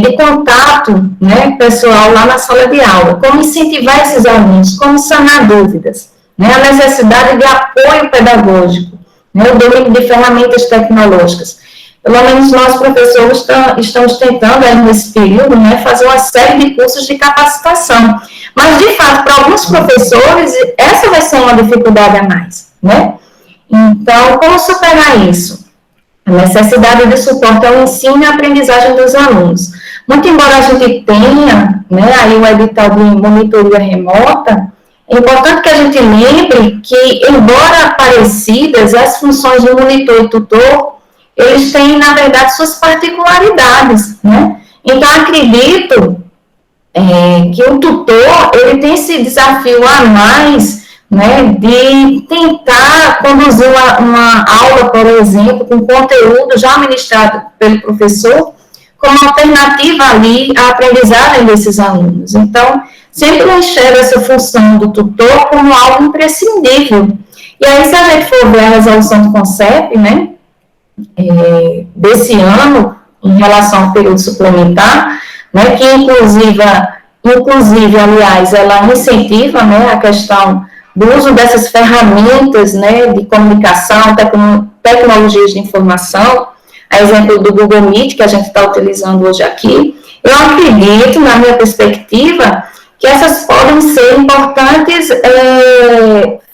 de contato, né, pessoal lá na sala de aula? Como incentivar esses alunos? Como sanar dúvidas? Né, a necessidade de apoio pedagógico, né, o domínio de ferramentas tecnológicas. Pelo menos nós, professores, estamos tentando, aí, nesse período, né, fazer uma série de cursos de capacitação. Mas, de fato, para alguns professores, essa vai ser uma dificuldade a mais, né? Então, como superar isso? A necessidade de suporte ao ensino e à aprendizagem dos alunos. Muito embora a gente tenha, né, aí o edital de monitoria remota, é importante que a gente lembre que, embora parecidas, as funções de monitor e tutor, eles têm, na verdade, suas particularidades, né? Então, acredito que o tutor, ele tem esse desafio a mais, né, de tentar conduzir uma aula, por exemplo, com conteúdo já ministrado pelo professor, como alternativa ali à aprendizagem desses alunos. Então, sempre eu enxergo essa função do tutor como algo imprescindível. E aí, se a gente for ver a resolução do CONCEP, né, desse ano, em relação ao período suplementar, né, que inclusive, aliás, ela incentiva, né, a questão do uso dessas ferramentas, né, de comunicação, tecnologias de informação, a exemplo do Google Meet, que a gente está utilizando hoje aqui. Eu acredito, na minha perspectiva, que essas podem ser importantes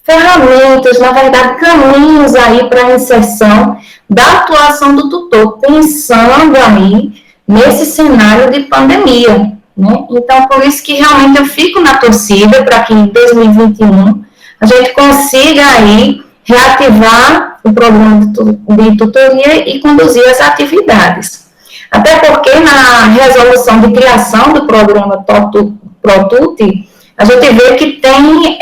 ferramentas, na verdade, caminhos aí para a inserção da atuação do tutor, pensando aí nesse cenário de pandemia, né? Então, por isso que realmente eu fico na torcida para que em 2021 a gente consiga aí reativar o programa de tutoria e conduzir as atividades. Até porque na resolução de criação do programa ProTut, a gente vê que tem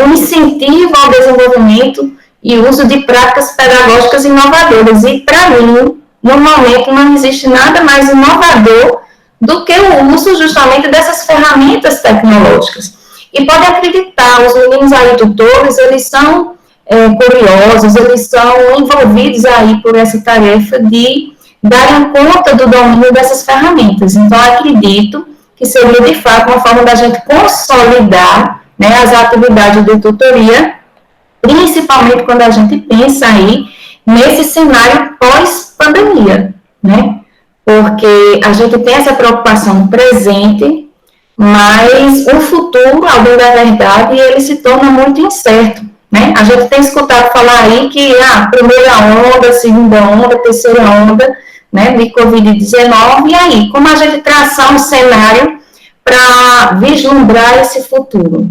um incentivo ao desenvolvimento e uso de práticas pedagógicas inovadoras. E, para mim, no momento, não existe nada mais inovador do que o uso justamente dessas ferramentas tecnológicas. E pode acreditar, os meninos aí tutores, eles são curiosos, eles são envolvidos aí por essa tarefa de darem conta do domínio dessas ferramentas. Então, acredito que seria, de fato, uma forma da gente consolidar, né, as atividades de tutoria principalmente quando a gente pensa aí nesse cenário pós-pandemia, né? Porque a gente tem essa preocupação no presente, mas o futuro, ao bem da verdade, ele se torna muito incerto, né? A gente tem escutado falar aí que a primeira onda, segunda onda, terceira onda, né, de Covid-19, e aí, como a gente traçar um cenário para vislumbrar esse futuro?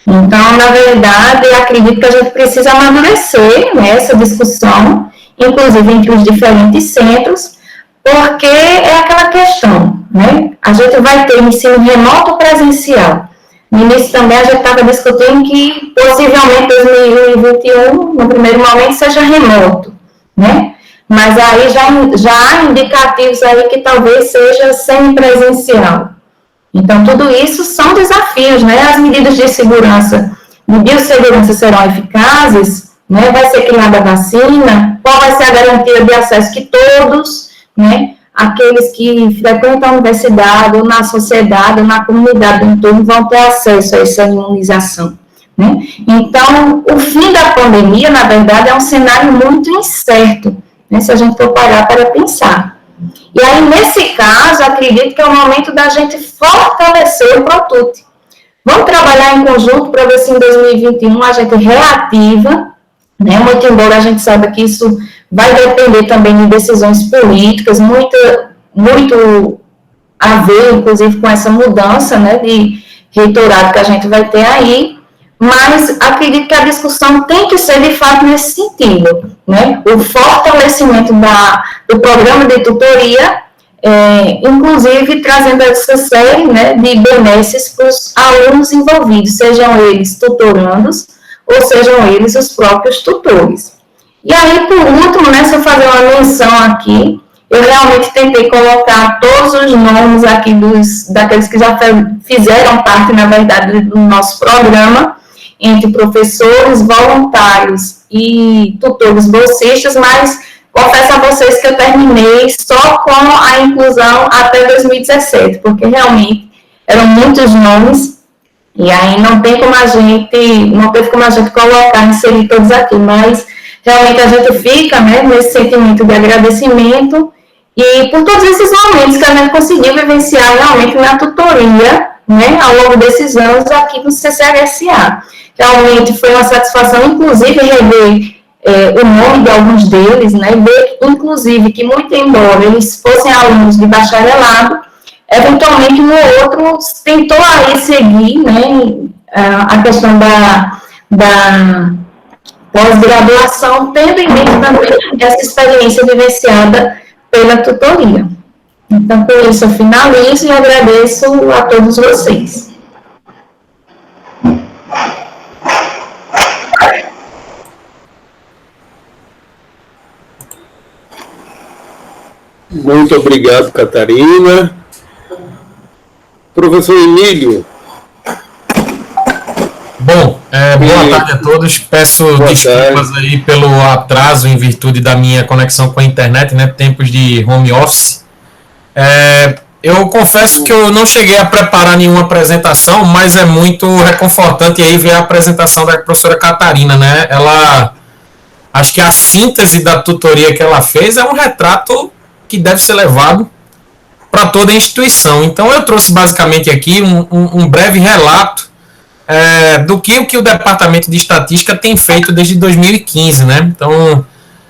Então, na verdade, eu acredito que a gente precisa amadurecer, né, essa discussão, inclusive entre os diferentes centros, porque é aquela questão, né? A gente vai ter ensino remoto ou presencial. No início também a gente estava discutindo que possivelmente 2021, no primeiro momento, seja remoto, né? Mas aí já há indicativos aí que talvez seja semipresencial. Então, tudo isso são desafios, né? As medidas de segurança, de biossegurança serão eficazes, né? Vai ser criada a vacina, qual vai ser a garantia de acesso que todos, né, aqueles que frequentam a universidade, ou na sociedade, ou na comunidade do entorno, vão ter acesso a essa imunização, né? Então, o fim da pandemia, na verdade, é um cenário muito incerto, né, se a gente for parar para pensar. E aí, nesse caso, acredito que é o momento da gente fortalecer o Protut. Vamos trabalhar em conjunto para ver se em 2021 a gente reativa, né, muito embora a gente saiba que isso vai depender também de decisões políticas, muito a ver, inclusive, com essa mudança, né, de reitorado que a gente vai ter aí, mas acredito que a discussão tem que ser, de fato, nesse sentido, né, o fortalecimento do programa de tutoria, inclusive trazendo essa série, né, de benesses para os alunos envolvidos, sejam eles tutorandos ou sejam eles os próprios tutores. E aí, por último, né, se eu fazer uma menção aqui, eu realmente tentei colocar todos os nomes aqui daqueles que já fizeram parte, na verdade, do nosso programa, entre professores, voluntários e tutores bolsistas, mas confesso a vocês que eu terminei só com a inclusão até 2017, porque realmente eram muitos nomes, e aí não teve como a gente colocar, inserir todos aqui, mas realmente a gente fica, né, nesse sentimento de agradecimento e por todos esses momentos que a gente conseguiu vivenciar realmente na tutoria, né, ao longo desses anos aqui no CCHSA. Realmente foi uma satisfação, inclusive, rever o nome de alguns deles, né, e ver, inclusive, que muito embora eles fossem alunos de bacharelado, eventualmente um ou outro tentou aí seguir, né, a questão da pós-graduação, tendo em mente também essa experiência vivenciada pela tutoria. Então, por isso, eu finalizo e agradeço a todos vocês. Muito obrigado, Catarina. Professor Emílio. Bom, boa tarde a todos. Peço desculpas aí pelo atraso em virtude da minha conexão com a internet, né? Tempos de home office. Eu confesso que eu não cheguei a preparar nenhuma apresentação, mas é muito reconfortante aí ver a apresentação da professora Catarina, né? Acho que a síntese da tutoria que ela fez é um retrato que deve ser levado para toda a instituição. Então, eu trouxe basicamente aqui um breve relato do que o Departamento de Estatística tem feito desde 2015, né? Então,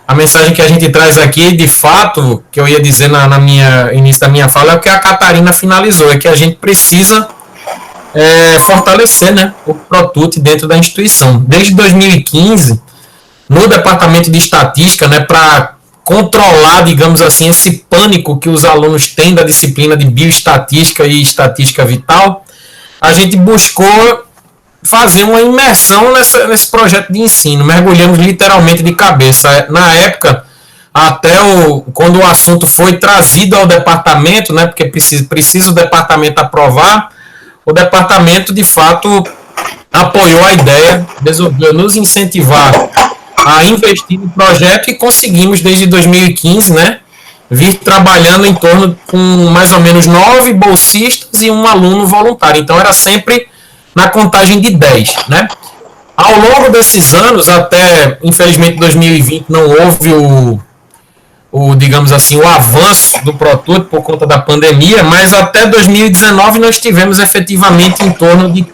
a mensagem que a gente traz aqui, de fato, que eu ia dizer na início da minha fala, é o que a Catarina finalizou, é que a gente precisa fortalecer, né, o Protut dentro da instituição. Desde 2015, no Departamento de Estatística, né, para controlar, digamos assim, esse pânico que os alunos têm da disciplina de bioestatística e estatística vital, a gente buscou fazer uma imersão nesse projeto de ensino. Mergulhamos literalmente de cabeça. Na época, até quando o assunto foi trazido ao departamento, né, porque precisa o departamento aprovar, o departamento, de fato, apoiou a ideia, resolveu nos incentivar a investir no projeto e conseguimos, desde 2015, né, vir trabalhando em torno com mais ou menos 9 bolsistas e um aluno voluntário. Então, era sempre na contagem de 10, né? Ao longo desses anos, até, infelizmente, 2020, não houve digamos assim, o avanço do ProTut por conta da pandemia, mas até 2019 nós tivemos efetivamente em torno de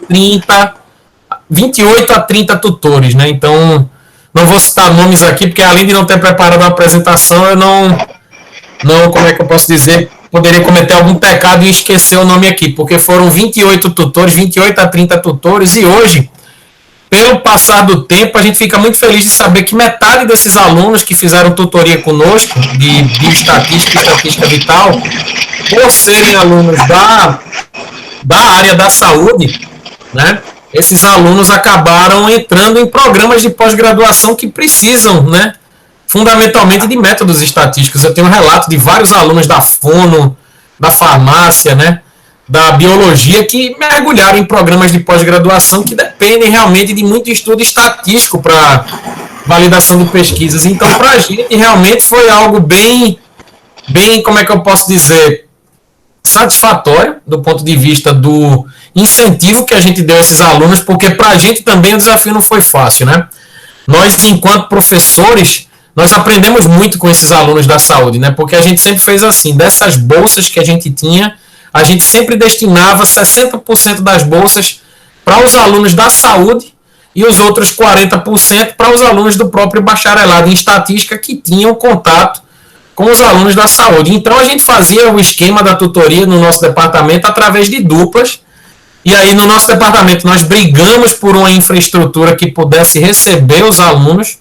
28 a 30 tutores, né? Então, não vou citar nomes aqui, porque além de não ter preparado a apresentação, eu não, como é que eu posso dizer, poderia cometer algum pecado e esquecer o nome aqui, porque foram 28 tutores, 28 a 30 tutores, e hoje, pelo passar do tempo, a gente fica muito feliz de saber que metade desses alunos que fizeram tutoria conosco, de bioestatística e estatística vital, por serem alunos da área da saúde, né, esses alunos acabaram entrando em programas de pós-graduação que precisam, né, fundamentalmente de métodos estatísticos. Eu tenho um relato de vários alunos da fono, da farmácia, né, da biologia, que mergulharam em programas de pós-graduação que dependem realmente de muito estudo estatístico para validação de pesquisas. Então, para a gente, realmente foi algo bem, como é que eu posso dizer, satisfatório do ponto de vista do incentivo que a gente deu a esses alunos, porque para a gente também o desafio não foi fácil, né? Nós, enquanto professores, nós aprendemos muito com esses alunos da saúde, né? Porque a gente sempre fez assim, dessas bolsas que a gente tinha, a gente sempre destinava 60% das bolsas para os alunos da saúde e os outros 40% para os alunos do próprio bacharelado em estatística que tinham contato com os alunos da saúde. Então a gente fazia o esquema da tutoria no nosso departamento através de duplas, e aí no nosso departamento nós brigamos por uma infraestrutura que pudesse receber os alunos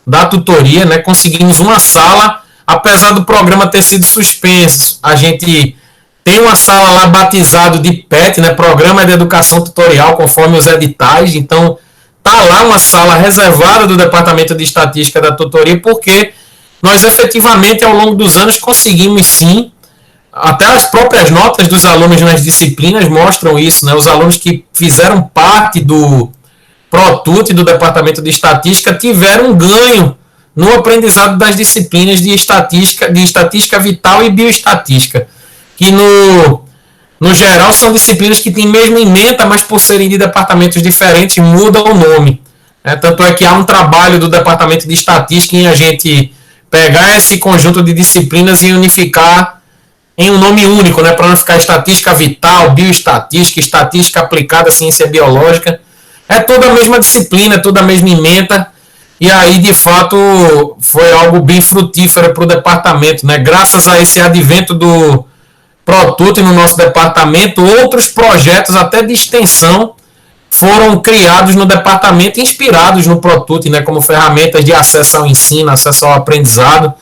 da tutoria, né? Conseguimos uma sala, apesar do programa ter sido suspenso, a gente tem uma sala lá batizado de PET, né, Programa de Educação Tutorial, conforme os editais. Então, tá lá uma sala reservada do Departamento de Estatística da tutoria, porque nós efetivamente, ao longo dos anos, conseguimos sim, até as próprias notas dos alunos nas disciplinas mostram isso, né, os alunos que fizeram parte do ProTut, do Departamento de Estatística, tiveram um ganho no aprendizado das disciplinas de estatística vital e bioestatística, que no geral são disciplinas que têm mesma ementa, mas por serem de departamentos diferentes mudam o nome. Tanto é que há um trabalho do Departamento de Estatística em a gente pegar esse conjunto de disciplinas e unificar em um nome único, né, para não ficar estatística vital, bioestatística, estatística aplicada à ciência biológica. É toda a mesma disciplina, toda a mesma ementa, e aí de fato foi algo bem frutífero para o departamento, né? Graças a esse advento do ProTut no nosso departamento, outros projetos até de extensão foram criados no departamento, inspirados no ProTut, né, como ferramentas de acesso ao ensino, acesso ao aprendizado.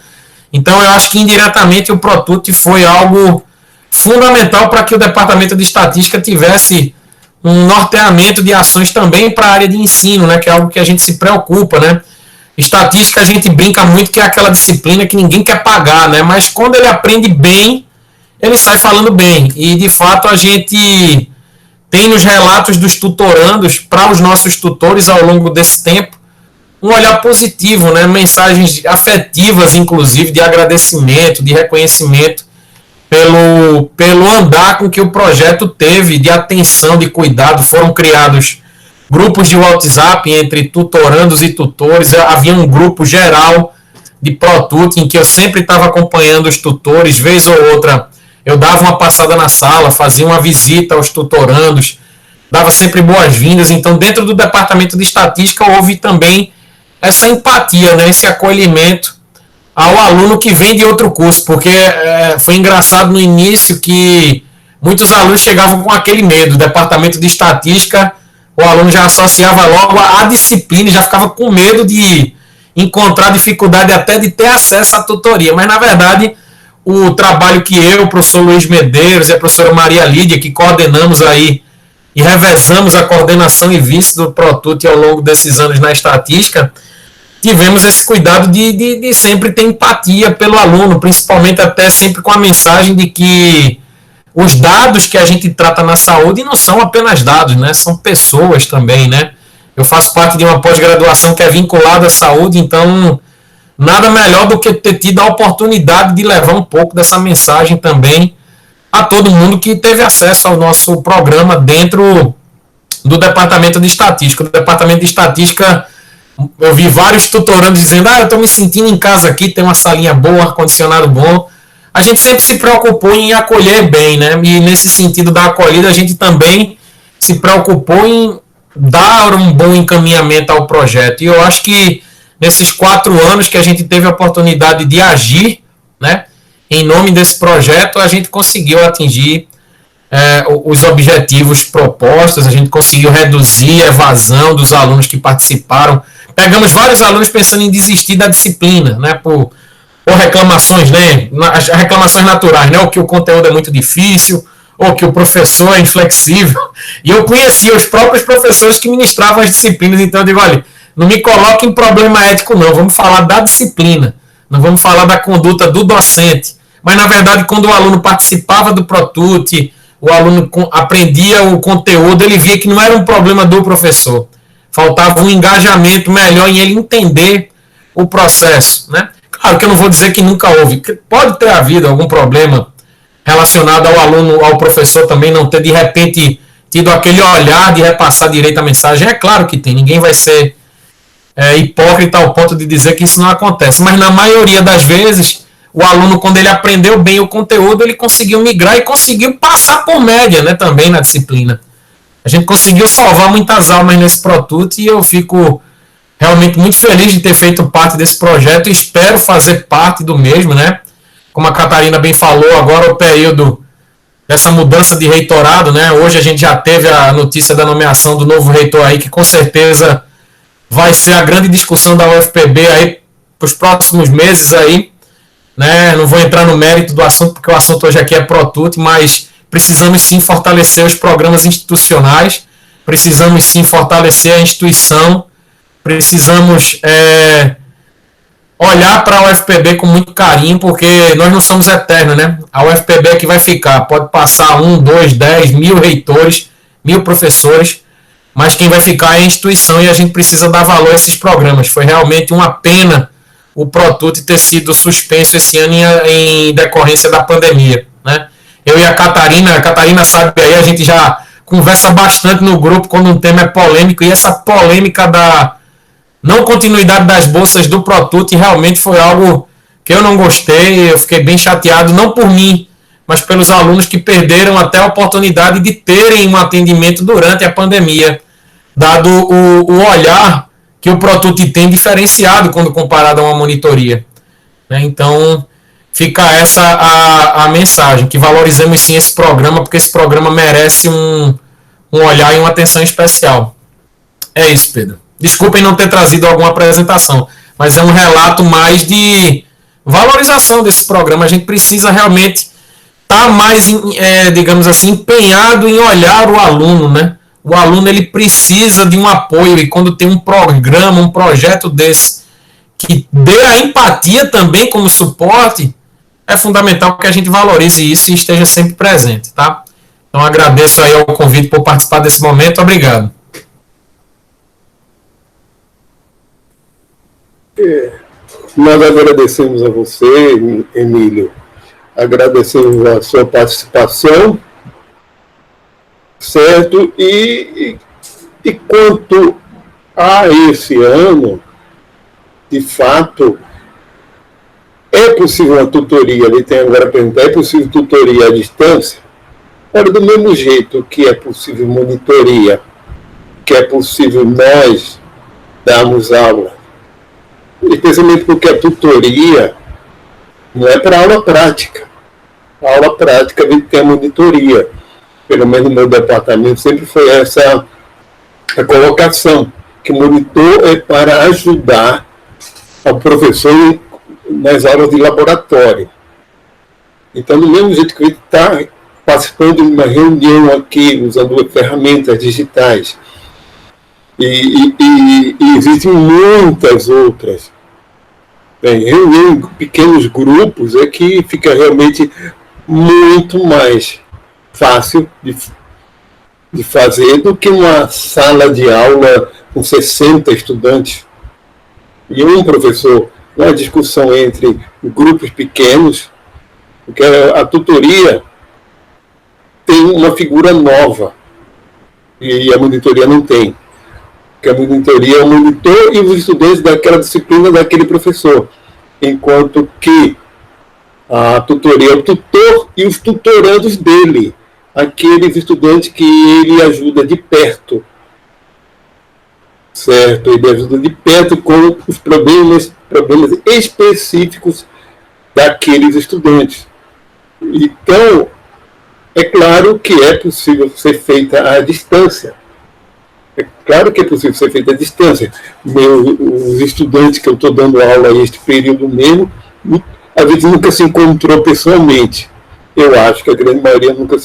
Então eu acho que indiretamente o ProTut foi algo fundamental para que o departamento de estatística tivesse um norteamento de ações também para a área de ensino, né, que é algo que a gente se preocupa, né? Estatística a gente brinca muito que é aquela disciplina que ninguém quer pagar, né, mas quando ele aprende bem, ele sai falando bem. E, de fato, a gente tem nos relatos dos tutorandos, para os nossos tutores ao longo desse tempo, um olhar positivo, né? Mensagens afetivas, inclusive, de agradecimento, de reconhecimento pelo andar com que o projeto teve, de atenção, de cuidado. Foram criados grupos de WhatsApp entre tutorandos e tutores. Havia um grupo geral de ProTut, em que eu sempre estava acompanhando os tutores, vez ou outra eu dava uma passada na sala, fazia uma visita aos tutorandos, dava sempre boas-vindas. Então, dentro do Departamento de Estatística, houve também essa empatia, né, esse acolhimento ao aluno que vem de outro curso, porque foi engraçado no início que muitos alunos chegavam com aquele medo. O Departamento de Estatística, o aluno já associava logo à disciplina, já ficava com medo de encontrar dificuldade até de ter acesso à tutoria. Mas, na verdade, o trabalho que eu, o professor Luiz Medeiros e a professora Maria Lídia, que coordenamos aí e revezamos a coordenação e vice do ProTut ao longo desses anos na estatística, tivemos esse cuidado de sempre ter empatia pelo aluno, principalmente até sempre com a mensagem de que os dados que a gente trata na saúde não são apenas dados, né? São pessoas também, né? Eu faço parte de uma pós-graduação que é vinculada à saúde, então nada melhor do que ter tido a oportunidade de levar um pouco dessa mensagem também a todo mundo que teve acesso ao nosso programa dentro do departamento de estatística. O departamento de estatística, eu vi vários tutorandos dizendo, eu estou me sentindo em casa aqui, tem uma salinha boa, ar-condicionado bom. A gente sempre se preocupou em acolher bem, né? E nesse sentido da acolhida, a gente também se preocupou em dar um bom encaminhamento ao projeto. E eu acho que nesses 4 anos que a gente teve a oportunidade de agir, né, em nome desse projeto, a gente conseguiu atingir os objetivos propostos, a gente conseguiu reduzir a evasão dos alunos que participaram. Pegamos vários alunos pensando em desistir da disciplina, né, por reclamações, né, as reclamações naturais, né, ou que o conteúdo é muito difícil, ou que o professor é inflexível. E eu conhecia os próprios professores que ministravam as disciplinas, então eu digo, olha, não me coloque em problema ético não, vamos falar da disciplina, não vamos falar da conduta do docente. Mas, na verdade, quando o aluno participava do Protut, o aluno aprendia o conteúdo, ele via que não era um problema do professor. Faltava um engajamento melhor em ele entender o processo, né? Claro que eu não vou dizer que nunca houve. Pode ter havido algum problema relacionado ao aluno, ao professor também não ter, de repente, tido aquele olhar de repassar direito a mensagem. É claro que tem, ninguém vai ser hipócrita ao ponto de dizer que isso não acontece. Mas, na maioria das vezes, o aluno, quando ele aprendeu bem o conteúdo, ele conseguiu migrar e conseguiu passar por média, né, também na disciplina. A gente conseguiu salvar muitas almas nesse Protut e eu fico realmente muito feliz de ter feito parte desse projeto e espero fazer parte do mesmo, né? Como a Catarina bem falou, agora o período dessa mudança de reitorado, né? Hoje a gente já teve a notícia da nomeação do novo reitor aí, que com certeza vai ser a grande discussão da UFPB aí para os próximos meses aí, né? Não vou entrar no mérito do assunto, porque o assunto hoje aqui é Protut, mas precisamos sim fortalecer os programas institucionais, precisamos sim fortalecer a instituição, precisamos olhar para a UFPB com muito carinho, porque nós não somos eternos, né? A UFPB é que vai ficar, pode passar 1, 2, 10, 1000 reitores, 1000 professores, mas quem vai ficar é a instituição e a gente precisa dar valor a esses programas. Foi realmente uma pena o Protut ter sido suspenso esse ano em decorrência da pandemia, né? Eu e a Catarina sabe aí, a gente já conversa bastante no grupo quando um tema é polêmico, e essa polêmica da não continuidade das bolsas do Protut realmente foi algo que eu não gostei, eu fiquei bem chateado, não por mim, mas pelos alunos que perderam até a oportunidade de terem um atendimento durante a pandemia, dado o olhar que o Protut tem diferenciado quando comparado a uma monitoria, né? Então, fica essa a mensagem, que valorizemos sim esse programa, porque esse programa merece um olhar e uma atenção especial. É isso, Pedro. Desculpem não ter trazido alguma apresentação, mas é um relato mais de valorização desse programa. A gente precisa realmente estar mais, digamos assim, empenhado em olhar o aluno, né? O aluno, ele precisa de um apoio, e quando tem um programa, um projeto desse, que dê a empatia também como suporte, é fundamental que a gente valorize isso e esteja sempre presente, tá? Então agradeço aí ao convite por participar desse momento. Obrigado. Nós agradecemos a você, Emílio. Agradecemos a sua participação, certo? E quanto a esse ano, de fato, é possível uma tutoria, ele tem agora a perguntar, é possível tutoria à distância? Olha, do mesmo jeito que é possível monitoria, que é possível nós darmos aula, especialmente porque a tutoria não é para aula prática. A aula prática vem ter a monitoria. Pelo menos no meu departamento sempre foi essa a colocação, que monitor é para ajudar ao professor nas aulas de laboratório. Então, do mesmo jeito que a gente está participando de uma reunião aqui, usando ferramentas digitais, e existem muitas outras. Reunião em pequenos grupos é que fica realmente muito mais fácil de fazer do que uma sala de aula com 60 estudantes e um professor. Uma discussão entre grupos pequenos, porque a tutoria tem uma figura nova, E a monitoria não tem. Porque a monitoria é o monitor e os estudantes daquela disciplina daquele professor. Enquanto que a tutoria é o tutor e os tutorandos dele, aqueles estudantes que ele ajuda de perto, certo? Ele ajuda de perto com os problemas específicos daqueles estudantes. Então, é claro que é possível ser feita à distância. É claro que é possível ser feita à distância. Os estudantes que eu estou dando aula neste período mesmo, a gente nunca se encontrou pessoalmente. Eu acho que a grande maioria nunca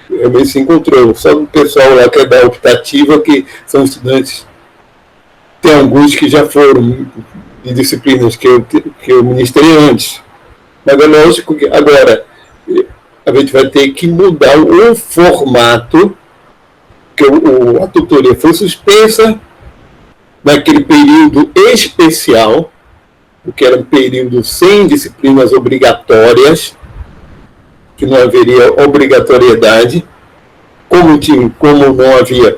realmente se encontrou. Só o pessoal lá que é da optativa, que são estudantes. Tem alguns que já foram de disciplinas que eu ministrei antes. Mas é lógico que agora a gente vai ter que mudar o formato, que a tutoria foi suspensa naquele período especial, porque era um período sem disciplinas obrigatórias, que não haveria obrigatoriedade, como não havia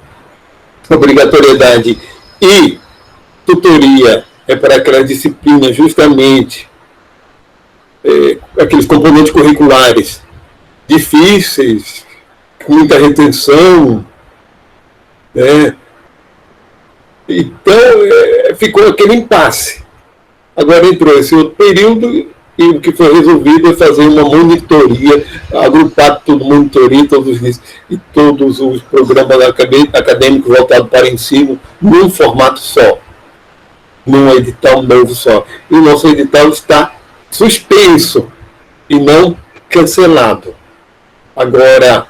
obrigatoriedade e tutoria é para aquelas disciplinas justamente, aqueles componentes curriculares difíceis, com muita retenção, né? Então, ficou aquele impasse. Agora entrou esse outro período e o que foi resolvido é fazer uma monitoria, agrupar toda a monitoria e todos os programas acadêmicos voltados para ensino num formato só, num edital novo só. E o nosso edital está suspenso e não cancelado. Agora,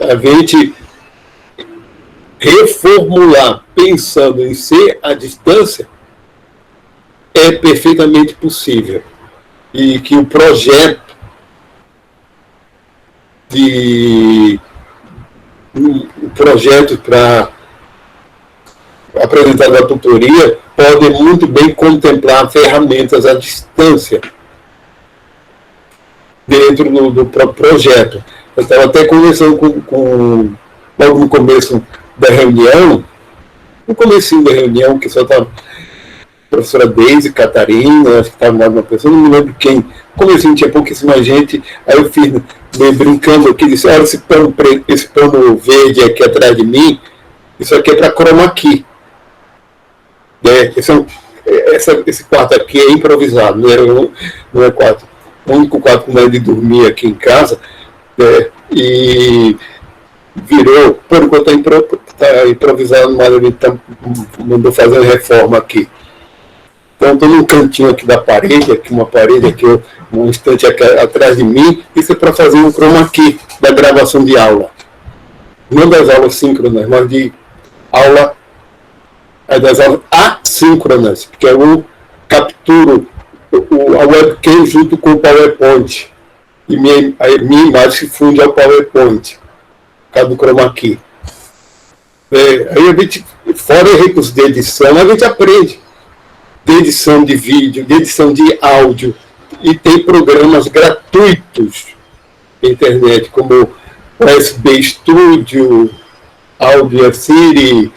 a gente reformular pensando em ser à distância é perfeitamente possível. E que o projeto para apresentar a tutoria pode muito bem contemplar ferramentas à distância dentro do próprio projeto. Eu estava até conversando logo no começo da reunião, no comecinho da reunião, que só estava a professora Deise, Catarina, acho que estava mais uma pessoa, não me lembro quem. No comecinho tinha pouquíssima gente, aí eu fiz, brincando aqui, disse, olha, esse pano verde aqui atrás de mim, isso aqui é para chroma key. Esse quarto aqui é improvisado, não é quarto. O único quarto que não é de dormir aqui em casa, e virou, por enquanto está improvisado, mas ele mandou fazer uma reforma aqui. Então, estou num cantinho aqui da parede, aqui uma parede, aqui um instante aqui atrás de mim, isso é para fazer um chroma key da gravação de aula. Não das aulas síncronas, mas de aula, das aulas assíncronas, porque eu capturo a webcam junto com o PowerPoint. E minha imagem se funde ao PowerPoint, por causa do chroma key. Aí a gente, fora recursos de edição, a gente aprende de edição de vídeo, de edição de áudio, e tem programas gratuitos na internet, como o USB Studio, Audacity,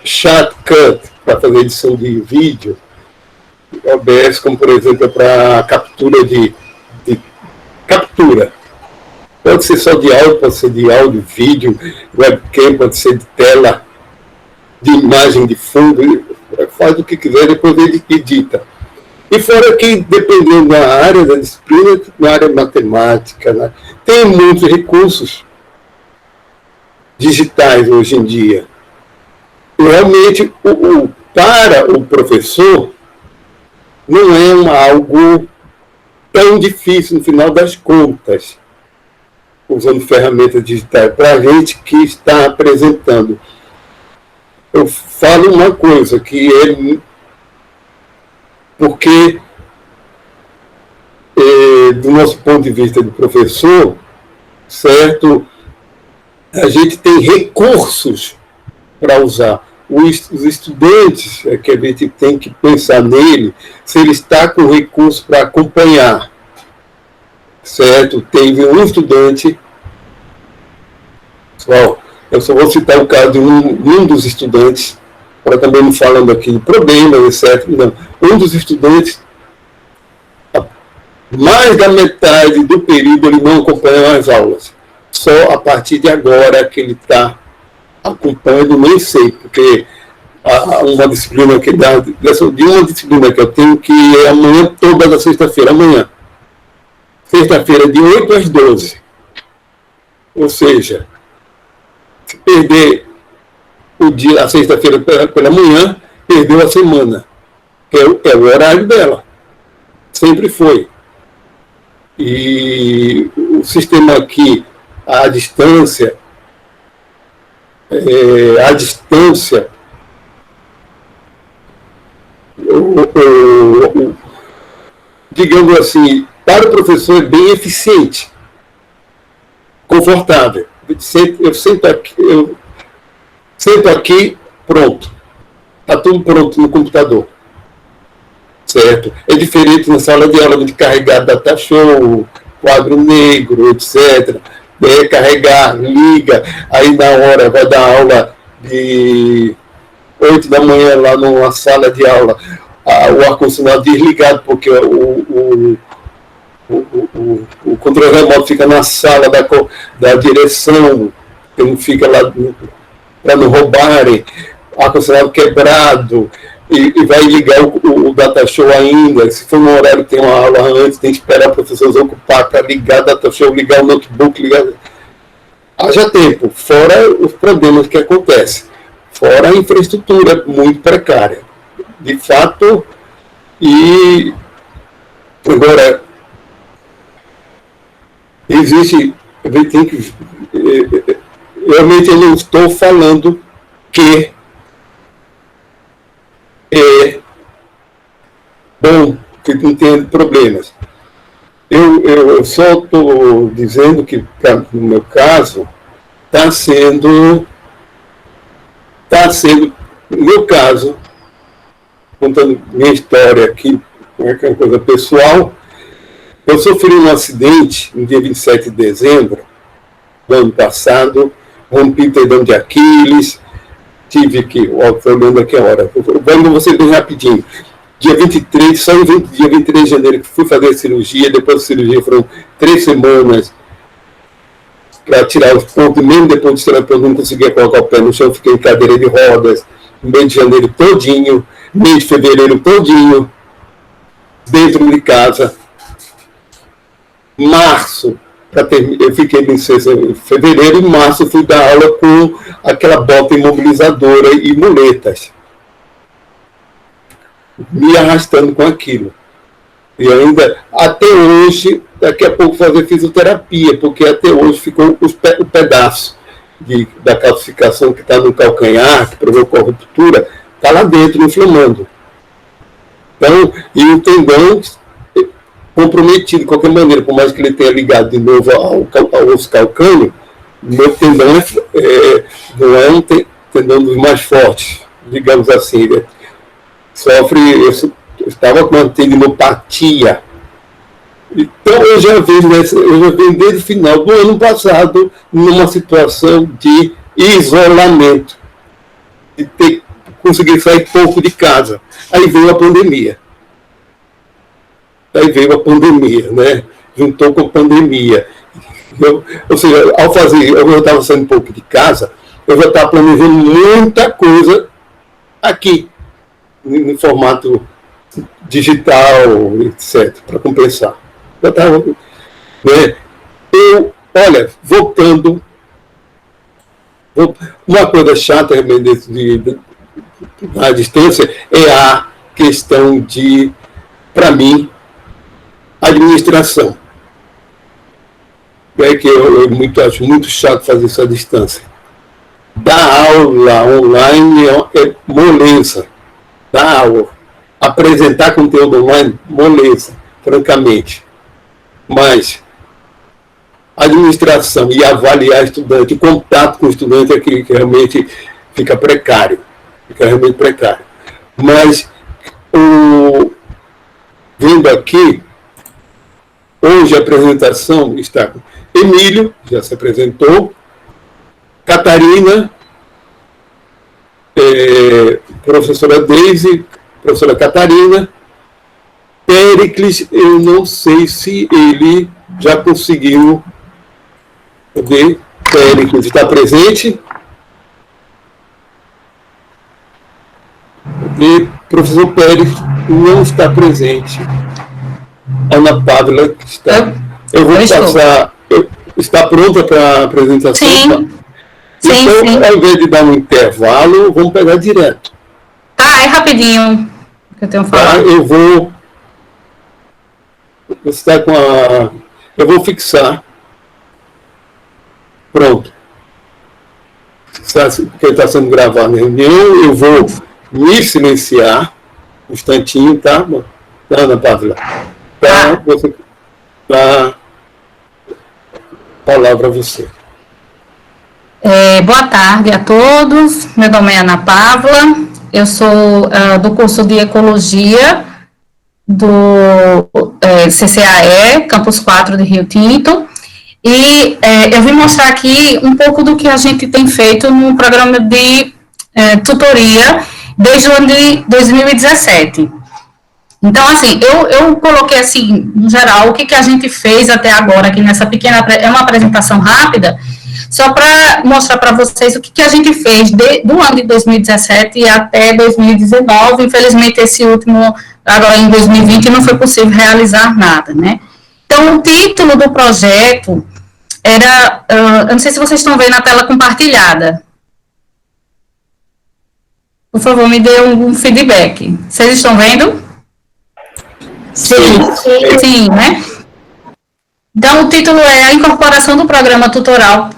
Shotcut, para fazer edição de vídeo, OBS, como por exemplo, para captura de captura. Pode ser só de áudio, pode ser de áudio, vídeo, webcam, pode ser de tela, de imagem de fundo, faz o que quiser, depois ele edita. E fora que, dependendo da área da disciplina, na área matemática, né, tem muitos recursos digitais hoje em dia. E realmente, para o professor, não é algo tão difícil no final das contas, usando ferramentas digitais, para a gente que está apresentando. Eu falo uma coisa, que é porque, do nosso ponto de vista de professor, certo, a gente tem recursos para usar. Os estudantes, que a gente tem que pensar nele, se ele está com recurso para acompanhar, certo? Teve um estudante Pessoal, eu só vou citar o caso de um dos estudantes, para também não falando aqui de problemas, etc. Não. Um dos estudantes, mais da metade do período ele não acompanha as aulas. Só a partir de agora que ele está acompanhando, nem sei, porque uma disciplina que dá, de uma disciplina que eu tenho, que é amanhã, toda a sexta-feira, amanhã. Sexta-feira, de 8 às 12. Ou seja, se perder o dia, a sexta-feira pela manhã, perdeu a semana. É o horário dela. Sempre foi. E o sistema aqui, a distância, digamos assim, para o professor é bem eficiente, confortável. Eu sento aqui, pronto. Está tudo pronto no computador. Certo? É diferente na sala de aula de carregar data show, quadro negro, etc. Carregar, liga, aí na hora vai dar aula de 8 da manhã lá numa sala de aula, o ar-condicionado desligado, porque o controle remoto fica na sala da direção, que não fica lá para não roubarem, ar-condicionado quebrado, e vai ligar o data show ainda. Se for no horário que tem uma aula antes, tem que esperar o professor ocupar para ligar o data show, ligar o notebook, ligar. Haja tempo, fora os problemas que acontecem, fora a infraestrutura muito precária. De fato, e agora existe, realmente eu não estou falando que é bom, que não tem problemas. Eu só estou dizendo que, no meu caso, está sendo, no meu caso, contando minha história aqui, que é uma coisa pessoal, eu sofri um acidente no dia 27 de dezembro do ano passado, rompi o tendão de Aquiles, tive que, estou olhando aqui a hora, vamos você bem rapidinho. Dia 23, só no dia 23 de janeiro que fui fazer a cirurgia, depois da cirurgia foram 3 semanas para tirar os pontos, mesmo depois de tirar os pontos, não conseguia colocar o pé no chão, fiquei em cadeira de rodas, no mês de janeiro todinho, mês de fevereiro todinho, dentro de casa. Março, eu fiquei em fevereiro, em março eu fui dar aula com aquela bota imobilizadora e muletas, me arrastando com aquilo. E ainda, até hoje, daqui a pouco fazer fisioterapia, porque até hoje ficou o pedaço da calcificação que está no calcanhar, que provocou a ruptura, está lá dentro, inflamando. Então, e o tendão comprometido de qualquer maneira, por mais que ele tenha ligado de novo ao osso calcâneo, meu tendão não é um tendão dos mais fortes, digamos assim, né? Eu estava com uma tendinopatia. Então eu já venho desde o final do ano passado numa situação de isolamento, de conseguir sair pouco de casa. Aí veio a pandemia. Né? Juntou com a pandemia. Ou seja, ao fazer, eu estava saindo um pouco de casa, eu já estava planejando muita coisa aqui, no formato digital, etc., para compensar. Eu estava, né? Olha, voltando, uma coisa chata da distância é a questão de, para mim, administração. É que eu acho muito chato fazer isso à distância. Dar aula online é moleza. Dar aula, apresentar conteúdo online, moleza, francamente. Mas administração e avaliar estudante, contato com o estudante é que realmente fica precário. Mas, vendo aqui, hoje a apresentação está com Emílio, já se apresentou, Catarina, professora Deise, professora Catarina. Péricles, eu não sei se ele já conseguiu ver. Péricles está presente? E professor Pérez não está presente. Ana Pávila está. Eu vou passar. Está pronta para a apresentação? Sim. Então, sim. Ao invés de dar um intervalo, vamos pegar direto. Tá, é rapidinho que eu tenho que falar. Eu vou. Você está com a. Eu vou fixar. Pronto. Porque está sendo gravado na reunião, eu vou me silenciar um instantinho, tá, Ana Pávila? Tá, você. Tá. Palavra a você. Boa tarde a todos. Meu nome é Ana Pávila. Eu sou do curso de Ecologia do CCAE, Campus 4 de Rio Tinto. E eu vim mostrar aqui um pouco do que a gente tem feito no programa de tutoria desde o ano de 2017. Então, assim, eu coloquei, assim, no geral, o que a gente fez até agora aqui nessa pequena, é uma apresentação rápida, só para mostrar para vocês o que a gente fez do ano de 2017 até 2019. Infelizmente, esse último, agora em 2020, não foi possível realizar nada, né? Então, o título do projeto era, eu não sei se vocês estão vendo a tela compartilhada. Por favor, me dê um feedback. Vocês estão vendo? Sim, né? Então, o título é a incorporação do programa tutoral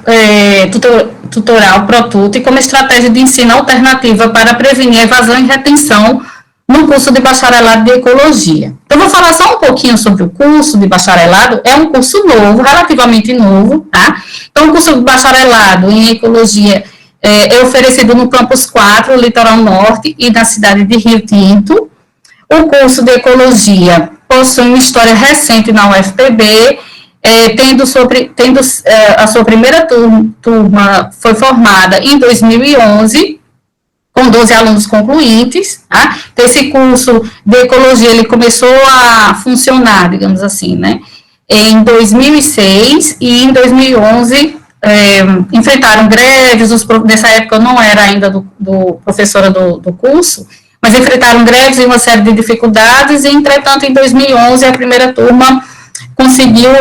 ProTuto como estratégia de ensino alternativa para prevenir evasão e retenção no curso de bacharelado de Ecologia. Então, vou falar só um pouquinho sobre o curso de bacharelado. É um curso novo, relativamente novo, tá? Então, o curso de bacharelado em Ecologia é oferecido no Campus 4, Litoral Norte, e na cidade de Rio Tinto. O curso de Ecologia possui uma história recente na UFPB, tendo a sua primeira turma foi formada em 2011, com 12 alunos concluintes, tá? Então, esse curso de Ecologia, ele começou a funcionar, digamos assim, né, em 2006, e em 2011 enfrentaram greves. Nessa época eu não era ainda professora do curso, mas enfrentaram greves e uma série de dificuldades, e, entretanto, em 2011, a primeira turma conseguiu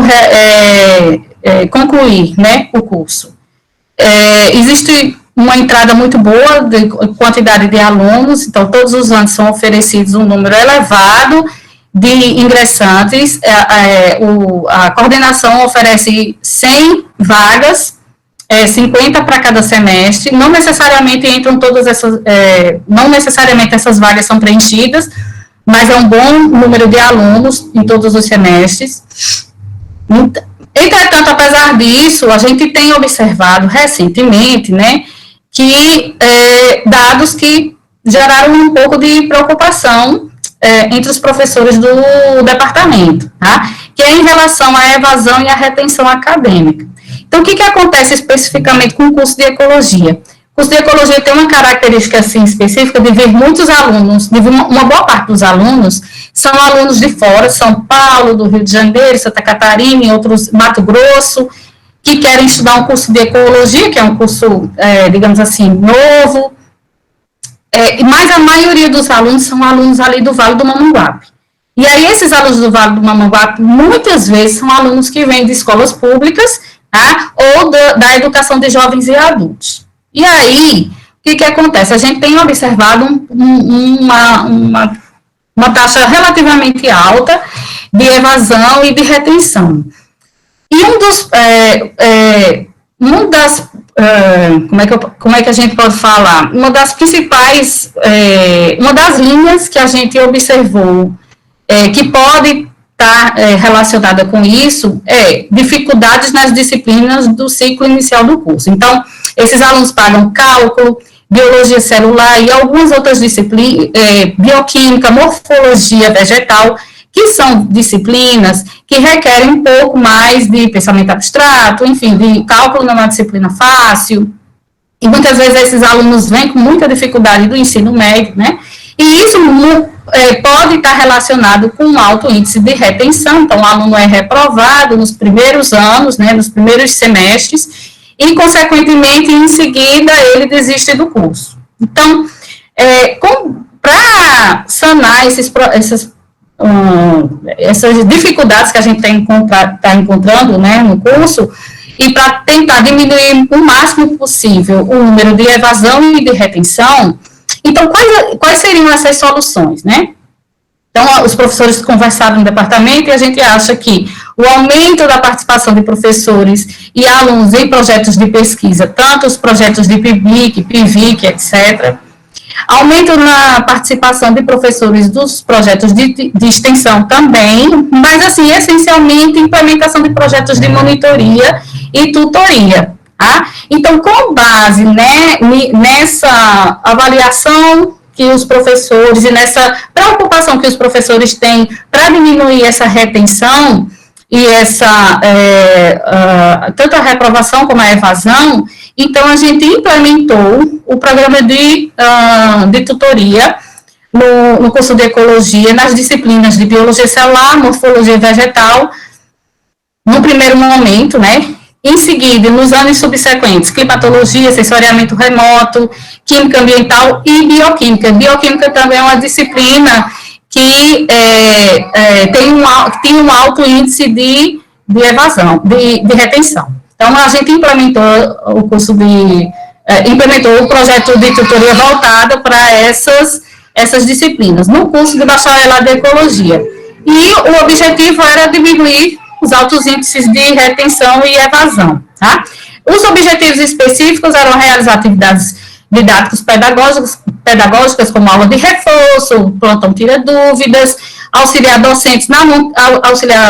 concluir, né, o curso. Existe uma entrada muito boa de quantidade de alunos, então, todos os anos são oferecidos um número elevado de ingressantes. A coordenação oferece 100 vagas, 50 para cada semestre. Não necessariamente entram todas essas, não necessariamente essas vagas são preenchidas, mas é um bom número de alunos em todos os semestres. Entretanto, apesar disso, a gente tem observado recentemente, né, que dados que geraram um pouco de preocupação entre os professores do departamento, tá? Que é em relação à evasão e à retenção acadêmica. Então, o que acontece especificamente com o curso de Ecologia? O curso de Ecologia tem uma característica, assim, específica de vir muitos alunos, uma boa parte dos alunos são alunos de fora, São Paulo, do Rio de Janeiro, Santa Catarina, e outros, Mato Grosso, que querem estudar um curso de Ecologia, que é um curso, digamos assim, novo, mas a maioria dos alunos são alunos ali do Vale do Mamanguape. E aí, esses alunos do Vale do Mamanguape, muitas vezes, são alunos que vêm de escolas públicas, tá? Ou da educação de jovens e adultos. E aí, o que acontece? A gente tem observado uma taxa relativamente alta de evasão e de retenção. E como é que a gente pode falar? Uma das principais, uma das linhas que a gente observou que pode estar relacionada com isso dificuldades nas disciplinas do ciclo inicial do curso. Então, esses alunos pagam cálculo, biologia celular e algumas outras disciplinas, bioquímica, morfologia vegetal, que são disciplinas que requerem um pouco mais de pensamento abstrato, enfim, de cálculo não é uma disciplina fácil, e muitas vezes esses alunos vêm com muita dificuldade do ensino médio, né? E isso pode estar relacionado com um alto índice de retenção, então o aluno é reprovado nos primeiros anos, né, nos primeiros semestres, e, consequentemente, em seguida, ele desiste do curso. Então, para sanar essas dificuldades que a gente está encontrando, né, no curso, e para tentar diminuir o máximo possível o número de evasão e de retenção, então, quais seriam essas soluções, né? Então, os professores conversaram no departamento e a gente acha que o aumento da participação de professores e alunos em projetos de pesquisa, tanto os projetos de PIBIC, PIVIC, etc., aumento na participação de professores dos projetos de extensão também, mas, assim, essencialmente, implementação de projetos de monitoria e tutoria. Tá? Então, com base, né, nessa avaliação que os professores e nessa preocupação que os professores têm para diminuir essa retenção e tanto a reprovação como a evasão, então a gente implementou o programa de tutoria no curso de ecologia, nas disciplinas de biologia celular, morfologia vegetal, no primeiro momento, né? Em seguida, nos anos subsequentes, climatologia, sensoriamento remoto, química ambiental e bioquímica. Bioquímica também é uma disciplina que tem um alto índice de evasão, de retenção. Então, a gente implementou o projeto de tutoria voltado para essas disciplinas, no curso de bacharelado de ecologia. E o objetivo era diminuir os altos índices de retenção e evasão, tá? Os objetivos específicos eram realizar atividades didáticas pedagógicas como aula de reforço, plantão tira dúvidas, auxiliar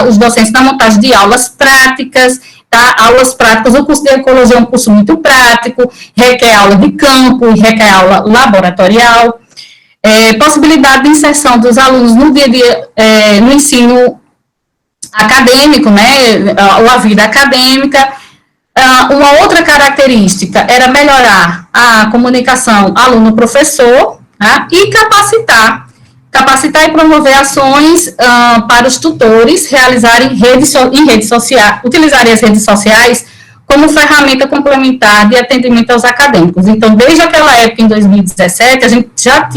os docentes na montagem de aulas práticas, tá? Aulas práticas, o curso de ecologia é um curso muito prático, requer aula de campo, requer aula laboratorial, possibilidade de inserção dos alunos no dia a dia, no ensino acadêmico, né, ou a vida acadêmica. Uma outra característica era melhorar a comunicação aluno-professor, tá? E capacitar e promover ações para os tutores realizarem utilizarem as redes sociais como ferramenta complementar de atendimento aos acadêmicos. Então, desde aquela época, em 2017, a gente já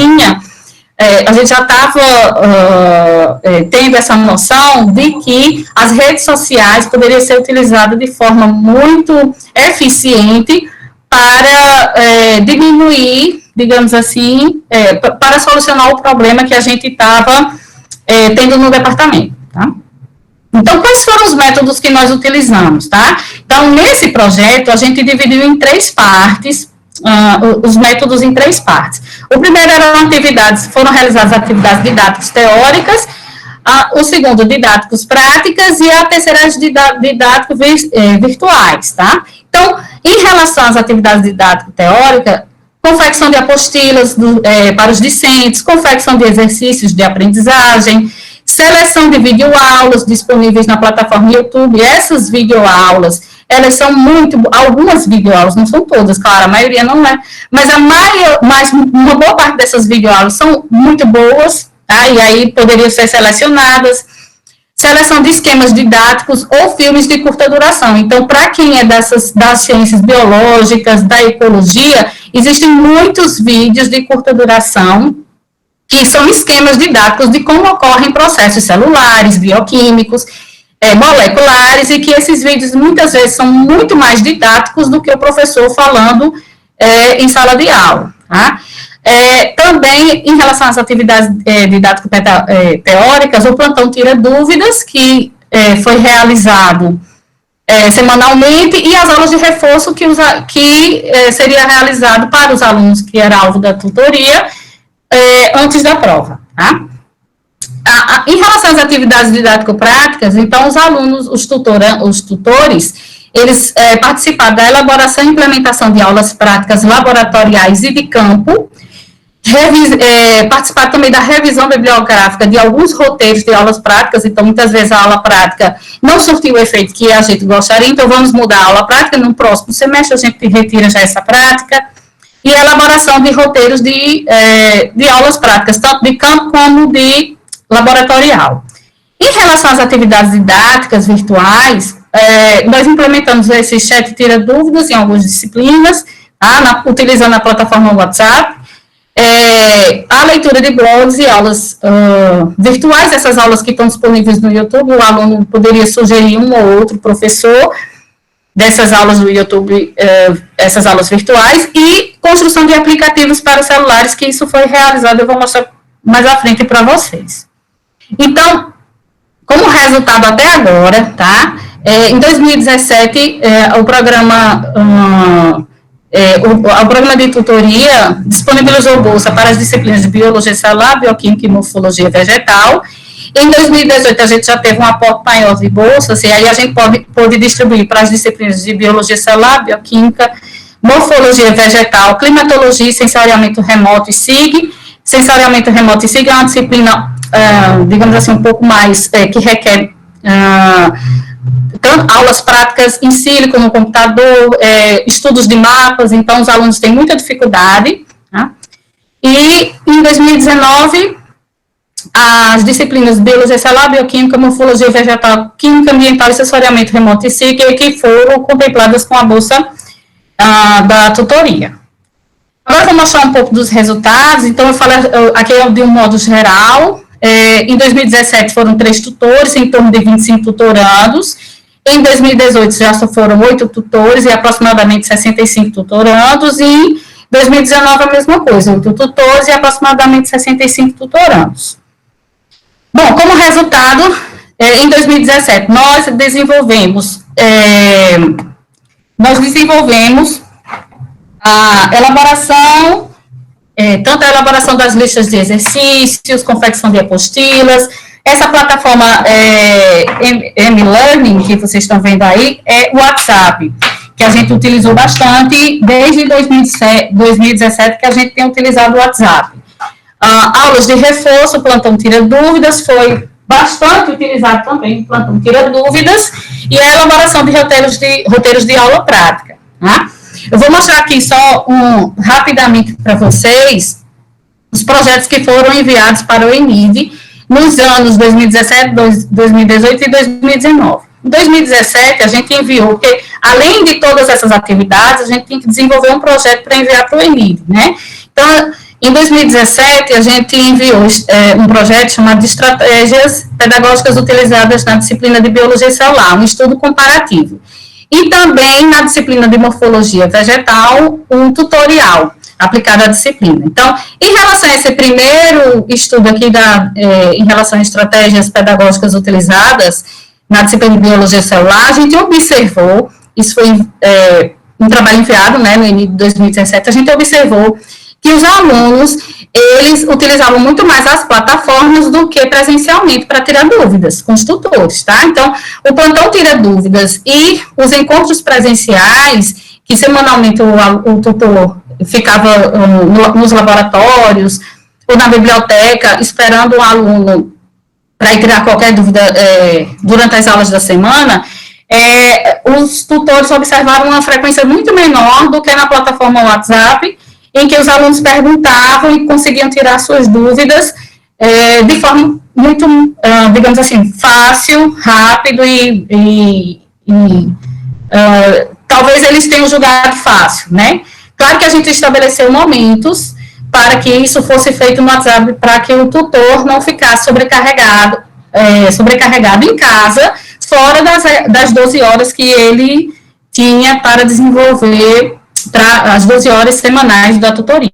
estava tendo essa noção de que as redes sociais poderiam ser utilizadas de forma muito eficiente para diminuir, digamos assim, para solucionar o problema que a gente estava tendo no departamento, tá? Então, quais foram os métodos que nós utilizamos, tá? Então, nesse projeto, a gente dividiu em 3 partes, os métodos em 3 partes. O primeiro foram realizadas atividades didáticas teóricas, o segundo, didáticos práticas, e a terceira, didáticos virtuais, tá? Então, em relação às atividades didáticas teóricas, confecção de apostilas para os discentes, confecção de exercícios de aprendizagem, seleção de videoaulas disponíveis na plataforma YouTube. Essas videoaulas, elas são algumas videoaulas, não são todas, claro, a maioria não é, mas uma boa parte dessas videoaulas são muito boas, tá? E aí poderiam ser selecionadas. Seleção de esquemas didáticos ou filmes de curta duração. Então, para quem é das ciências biológicas, da ecologia, existem muitos vídeos de curta duração que são esquemas didáticos de como ocorrem processos celulares, bioquímicos, moleculares, e que esses vídeos muitas vezes são muito mais didáticos do que o professor falando em sala de aula, tá? Também, em relação às atividades didático-teóricas, o plantão tira dúvidas, que foi realizado semanalmente, e as aulas de reforço que seria realizado para os alunos que era alvo da tutoria antes da prova, tá? Em relação às atividades didático-práticas, então, os alunos, os tutores, eles participaram da elaboração e implementação de aulas práticas laboratoriais e de campo, participaram também da revisão bibliográfica de alguns roteiros de aulas práticas, então muitas vezes a aula prática não surtiu o efeito que a gente gostaria, então vamos mudar a aula prática, no próximo semestre a gente retira já essa prática, e a elaboração de roteiros de aulas práticas, tanto de campo como de laboratorial. Em relação às atividades didáticas virtuais, nós implementamos esse chat tira dúvidas em algumas disciplinas, utilizando a plataforma WhatsApp, a leitura de blogs e aulas virtuais, essas aulas que estão disponíveis no YouTube, o aluno poderia sugerir um ou outro professor dessas aulas do YouTube, essas aulas virtuais, e construção de aplicativos para celulares, que isso foi realizado, eu vou mostrar mais à frente para vocês. Então, como resultado até agora, tá? Em 2017, o programa de tutoria disponibilizou bolsa para as disciplinas de Biologia Celular, Bioquímica e Morfologia Vegetal. Em 2018, a gente já teve um aporte maior de bolsas, e aí a gente pode distribuir para as disciplinas de Biologia Celular, Bioquímica, Morfologia Vegetal, Climatologia, Sensoriamento Remoto e SIG. Sensoriamento Remoto e SIG é uma disciplina, digamos assim, um pouco mais, que requer tanto aulas práticas em sílico, no computador, estudos de mapas, então os alunos têm muita dificuldade. Tá? E em 2019, as disciplinas de Biologia Celular, Bioquímica, Morfologia Vegetal, Química Ambiental e Sensoriamento Remoto e SIG, que foram contempladas com a bolsa da tutoria. Agora eu vou mostrar um pouco dos resultados, então eu falo aqui de um modo geral. Em 2017 foram 3 tutores, em torno de 25 tutorandos. Em 2018 já foram 8 tutores e aproximadamente 65 tutorandos. E em 2019 a mesma coisa, 8 tutores e aproximadamente 65 tutorandos. Bom, como resultado, em 2017 nós desenvolvemos a elaboração, tanto a elaboração das listas de exercícios, confecção de apostilas. Essa plataforma M-Learning, que vocês estão vendo aí, é o WhatsApp, que a gente utilizou bastante desde 2017, que a gente tem utilizado o WhatsApp. Aulas de reforço, plantão tira dúvidas, foi bastante utilizado também, plantão tira dúvidas, e a elaboração de roteiros de aula prática. Tá? Eu vou mostrar aqui só rapidamente para vocês os projetos que foram enviados para o ENID nos anos 2017, 2018 e 2019. Em 2017, a gente enviou, porque além de todas essas atividades, a gente tem que desenvolver um projeto para enviar para o ENID, né? Então, em 2017, a gente enviou um projeto chamado de Estratégias Pedagógicas Utilizadas na Disciplina de Biologia Celular, um estudo comparativo. E também, na disciplina de Morfologia Vegetal, um tutorial aplicado à disciplina. Então, em relação a esse primeiro estudo aqui, em relação a estratégias pedagógicas utilizadas na disciplina de Biologia Celular, a gente observou, isso foi um trabalho enviado, né, no início de 2017, a gente observou que os alunos, eles utilizavam muito mais as plataformas do que presencialmente para tirar dúvidas com os tutores, tá? Então, o plantão tira dúvidas e os encontros presenciais, que semanalmente o tutor ficava nos laboratórios ou na biblioteca, esperando o aluno para tirar qualquer dúvida durante as aulas da semana, os tutores observaram uma frequência muito menor do que na plataforma WhatsApp, em que os alunos perguntavam e conseguiam tirar suas dúvidas de forma muito, digamos assim, fácil, rápido e talvez eles tenham julgado fácil, né? Claro que a gente estabeleceu momentos para que isso fosse feito no WhatsApp, para que o tutor não ficasse sobrecarregado em casa, fora das 12 horas que ele tinha para desenvolver as 12 horas semanais da tutoria.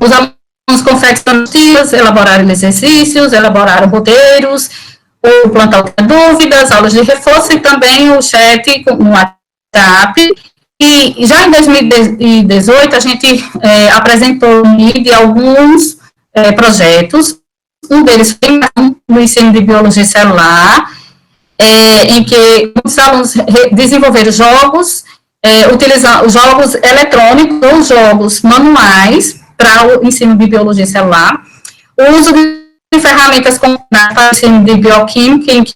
Os alunos confeccionaram apostilas, elaboraram exercícios, elaboraram roteiros, o plantão de dúvidas, aulas de reforço e também o chat no WhatsApp. E já em 2018, a gente apresentou alguns projetos, um deles foi no ensino de Biologia Celular, em que os alunos desenvolveram jogos utilizando jogos eletrônicos ou jogos manuais para o ensino de biologia celular, o uso de ferramentas para o ensino de bioquímica, em que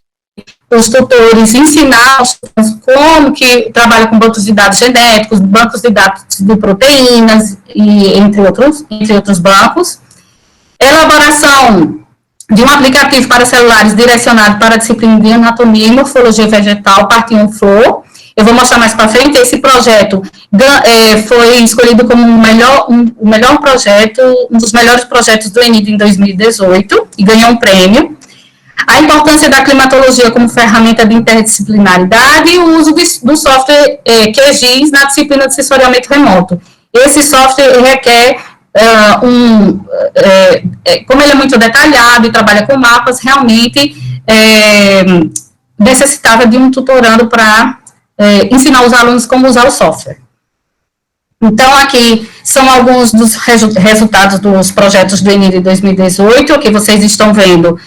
os tutores ensinaram como que trabalha com bancos de dados genéticos, bancos de dados de proteínas, e entre outros bancos. Elaboração de um aplicativo para celulares direcionado para a disciplina de anatomia e morfologia vegetal, parte 1 Flow. Eu vou mostrar mais para frente. Esse projeto foi escolhido como o melhor projeto, um dos melhores projetos do ENID em 2018, e ganhou um prêmio. A importância da climatologia como ferramenta de interdisciplinaridade e o uso do software QGIS na disciplina de sensoriamento remoto. Esse software requer, como ele é muito detalhado e trabalha com mapas, realmente necessitava de um tutorando para ensinar os alunos como usar o software. Então, aqui são alguns dos resultados dos projetos do ENID 2018, que vocês estão vendo.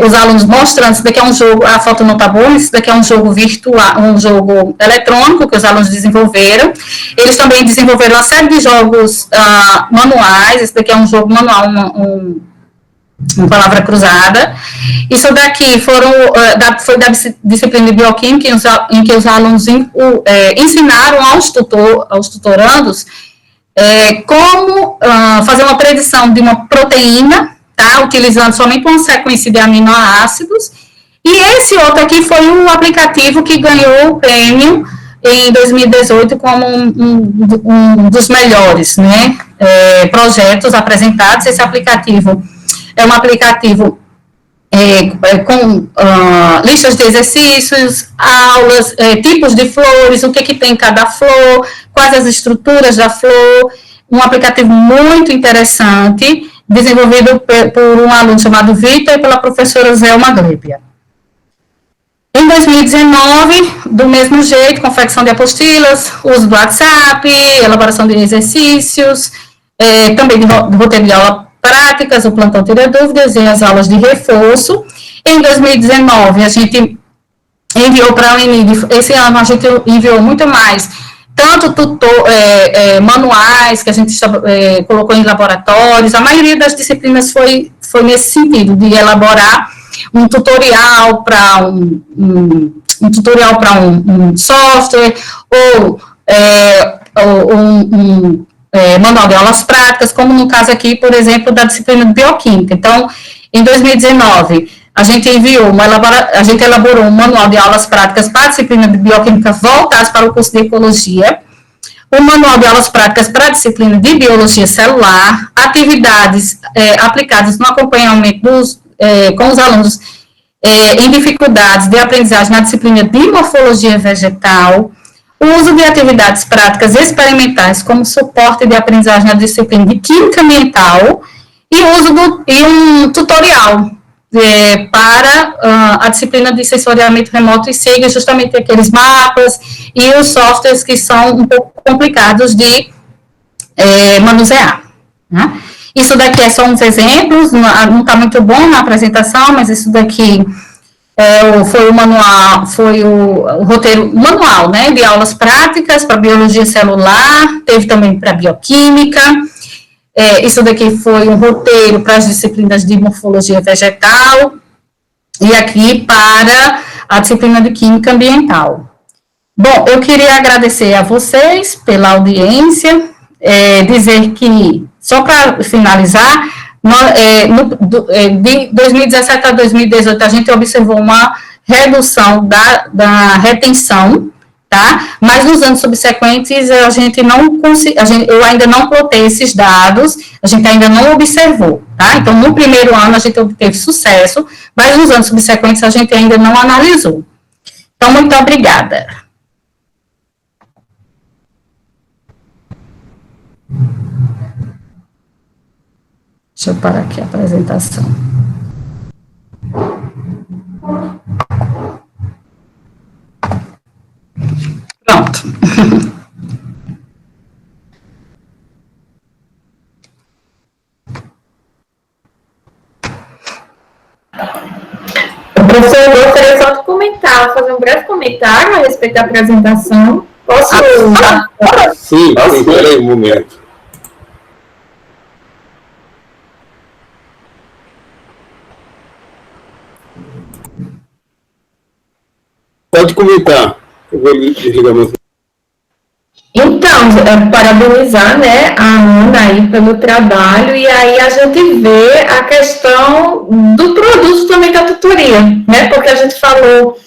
Os alunos mostrando, isso daqui é um jogo, a foto não está boa, isso daqui é um jogo virtual, um jogo eletrônico que os alunos desenvolveram. Eles também desenvolveram uma série de jogos manuais, esse daqui é um jogo manual, uma palavra cruzada. Isso daqui foi da disciplina de bioquímica, em que os alunos ensinaram aos tutorandos como fazer uma predição de uma proteína, tá, utilizando somente uma sequência de aminoácidos. E esse outro aqui foi um aplicativo que ganhou o prêmio em 2018 como um dos melhores, né, projetos apresentados. Esse aplicativo é um aplicativo com listas de exercícios, aulas, tipos de flores, o que tem cada flor, quais as estruturas da flor, um aplicativo muito interessante, desenvolvido por um aluno chamado Vitor e pela professora Zelma Glebia. Em 2019, do mesmo jeito, confecção de apostilas, uso do WhatsApp, elaboração de exercícios, também de roteiro de aula práticas, o plantão tira dúvidas e as aulas de reforço. Em 2019, a gente enviou para o ENID, esse ano a gente enviou muito mais, tanto manuais que a gente colocou em laboratórios. A maioria das disciplinas foi nesse sentido, de elaborar um tutorial para um software, ou manual de aulas práticas, como no caso aqui, por exemplo, da disciplina de bioquímica. Então, em 2019, a gente elaborou um manual de aulas práticas para a disciplina de bioquímica voltados para o curso de ecologia, um manual de aulas práticas para a disciplina de biologia celular, atividades aplicadas no acompanhamento com os alunos em dificuldades de aprendizagem na disciplina de morfologia vegetal, o uso de atividades práticas experimentais como suporte de aprendizagem na disciplina de química ambiental e um tutorial para a disciplina de sensoriamento remoto, e segue justamente aqueles mapas e os softwares que são um pouco complicados de manusear, né? Isso daqui é só uns exemplos, não está muito bom na apresentação, mas isso daqui foi o roteiro manual, né, de aulas práticas para biologia celular, teve também para bioquímica. Isso daqui foi um roteiro para as disciplinas de morfologia vegetal, e aqui para a disciplina de química ambiental. Bom, eu queria agradecer a vocês pela audiência, dizer que, só para finalizar, de 2017 a 2018, a gente observou uma redução da retenção, tá? Mas nos anos subsequentes, eu ainda não plotei esses dados, a gente ainda não observou, tá? Então, no primeiro ano, a gente obteve sucesso, mas nos anos subsequentes, a gente ainda não analisou. Então, muito obrigada. Deixa eu parar aqui a apresentação. Pronto. Professor, eu gostaria só de comentar, fazer um breve comentário a respeito da apresentação. Posso usar? Sim, espera aí um momento. Pode comentar. Eu vou desligar meu. Então, parabenizar, né, a Ana aí pelo trabalho, e aí a gente vê a questão do produto também da tutoria, né, porque a gente falou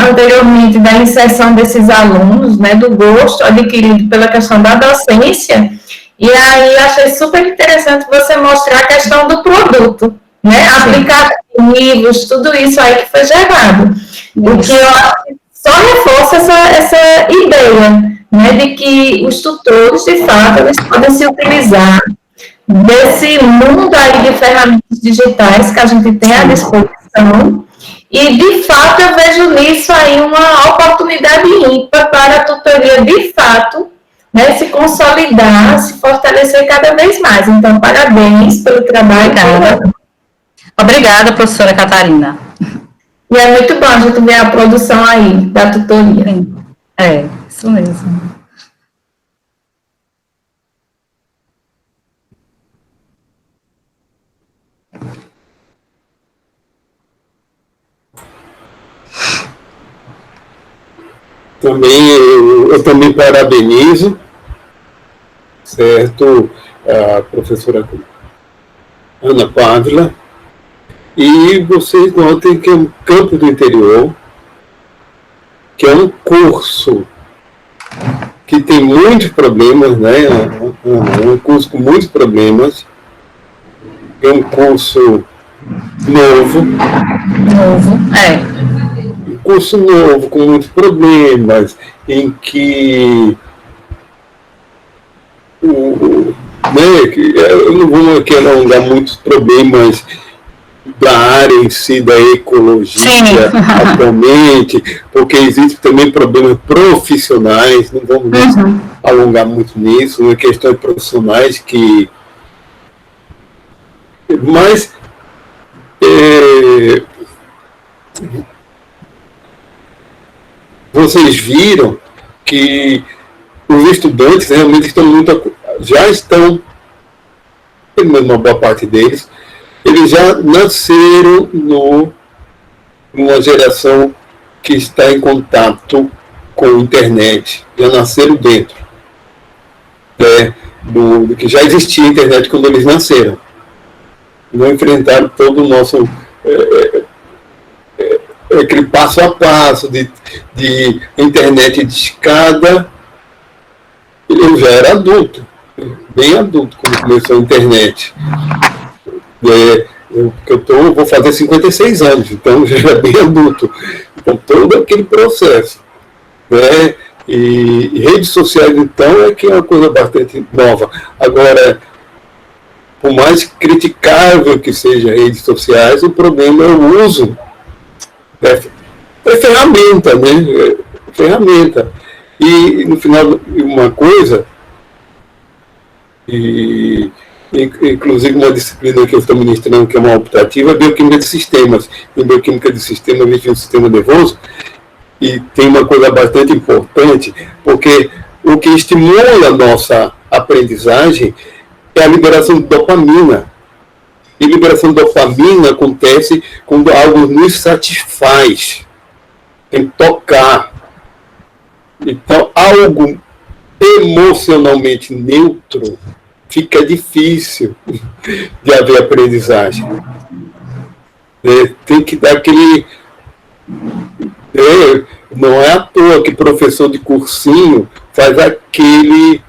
anteriormente da inserção desses alunos, né, do gosto adquirido pela questão da docência, e aí achei super interessante você mostrar a questão do produto, né, aplicativos, tudo isso aí que foi gerado, o que eu acho que só reforça essa ideia, né, de que os tutores, de fato, eles podem se utilizar desse mundo aí de ferramentas digitais que a gente tem à disposição, e, de fato, eu vejo nisso aí uma oportunidade ímpar para a tutoria, de fato, né, se consolidar, se fortalecer cada vez mais. Então, parabéns pelo trabalho. Obrigada, professora Catarina. E é muito bom a gente ver a produção aí da tutoria. Sim. É, isso mesmo. Também, eu também parabenizo, certo, a professora Ana Pávila, e vocês notem que é um Campo do Interior, que é um curso que tem muitos problemas, né? É um curso com muitos problemas, é um curso novo. Um curso novo, com muitos problemas, em que eu não vou aqui alongar muitos problemas da área em si, da ecologia, atualmente, porque existem também problemas profissionais, não vamos alongar muito nisso, né, questões profissionais que... Mas... vocês viram que os estudantes realmente estão já estão, pelo menos uma boa parte deles, eles já nasceram numa geração que está em contato com a internet, já nasceram dentro, que já existia a internet quando eles nasceram. Não enfrentaram todo o nosso... aquele passo a passo de internet de escada. Eu já era adulto, bem adulto, quando começou a internet. Eu vou fazer 56 anos, então já era bem adulto. Então, todo aquele processo. Né? E redes sociais, então, é que é uma coisa bastante nova. Agora, por mais criticável que sejam redes sociais, o problema é o uso. É ferramenta, né? Ferramenta. E, no final, uma coisa, inclusive uma disciplina que eu estou ministrando, que é uma optativa, é bioquímica de sistemas. Em bioquímica de sistemas, a gente tem um sistema nervoso, e tem uma coisa bastante importante, porque o que estimula a nossa aprendizagem é a liberação de dopamina. E liberação de dopamina acontece quando algo nos satisfaz, em tocar. Então, algo emocionalmente neutro fica difícil de haver aprendizagem. Tem que dar aquele... não é à toa que professor de cursinho faz aquele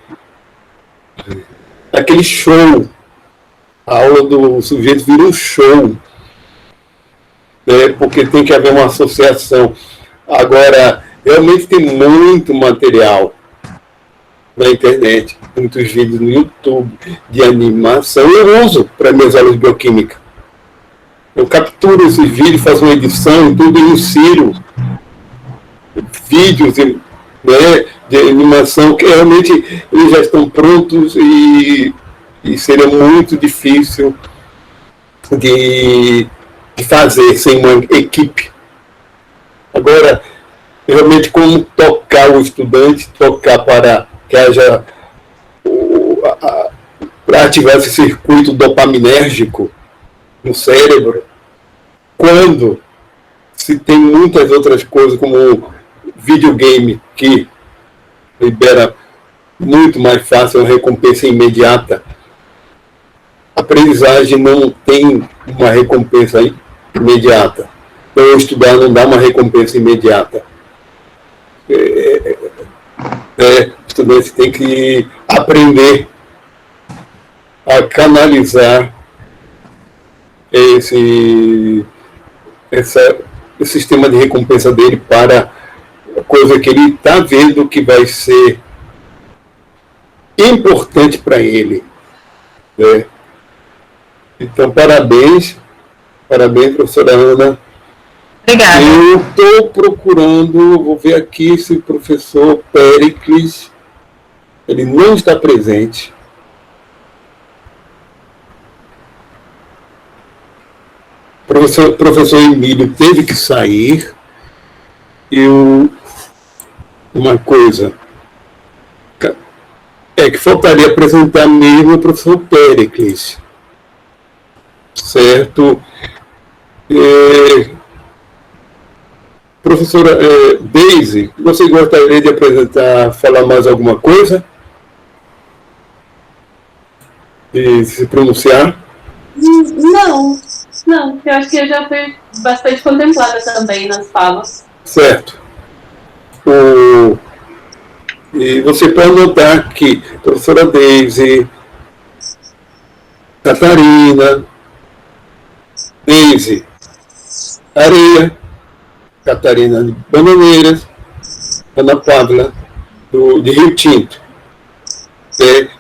show. A aula do sujeito vira um show, porque tem que haver uma associação. Agora, realmente tem muito material na internet, muitos vídeos no YouTube de animação. Eu uso para minhas aulas de bioquímica. Eu capturo esses vídeos, faço uma edição e tudo, e insiro vídeos, né, de animação que realmente eles já estão prontos e seria muito difícil de fazer sem uma equipe. Agora, realmente como tocar o estudante, tocar para que haja para ativar esse circuito dopaminérgico no cérebro, quando se tem muitas outras coisas, como videogame, que libera muito mais fácil uma recompensa imediata. A aprendizagem não tem uma recompensa imediata. Então, estudar não dá uma recompensa imediata. O estudante tem que aprender a canalizar esse sistema de recompensa dele para a coisa que ele está vendo que vai ser importante para ele. Né? Então, parabéns, professora Ana. Obrigada. Eu estou procurando, vou ver aqui se o professor Péricles, ele não está presente. Professor Emílio teve que sair. Uma coisa que faltaria apresentar mesmo o professor Péricles, certo? Professora Deise, você gostaria de apresentar, falar mais alguma coisa? E se pronunciar? Não, eu acho que eu já fui bastante contemplada também nas falas. Certo. E você pode notar que a professora Deise, Catarina, Deise, Areia, Catarina de Bananeiras, Ana Pávila, de Rio Tinto,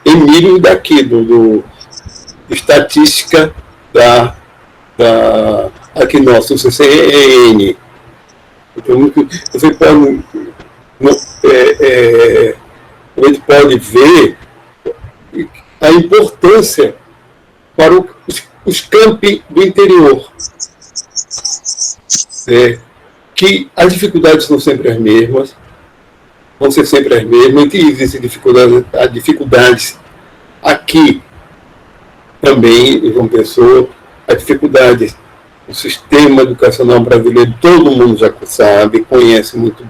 Emílio daqui, do Estatística aqui nosso, CCN. Então, você pode, a gente pode ver a importância para os campi do interior. Que as dificuldades são sempre as mesmas, vão ser sempre as mesmas, que existem dificuldades aqui também, em João Pessoa, as dificuldades do sistema educacional brasileiro, todo mundo já sabe, conhece muito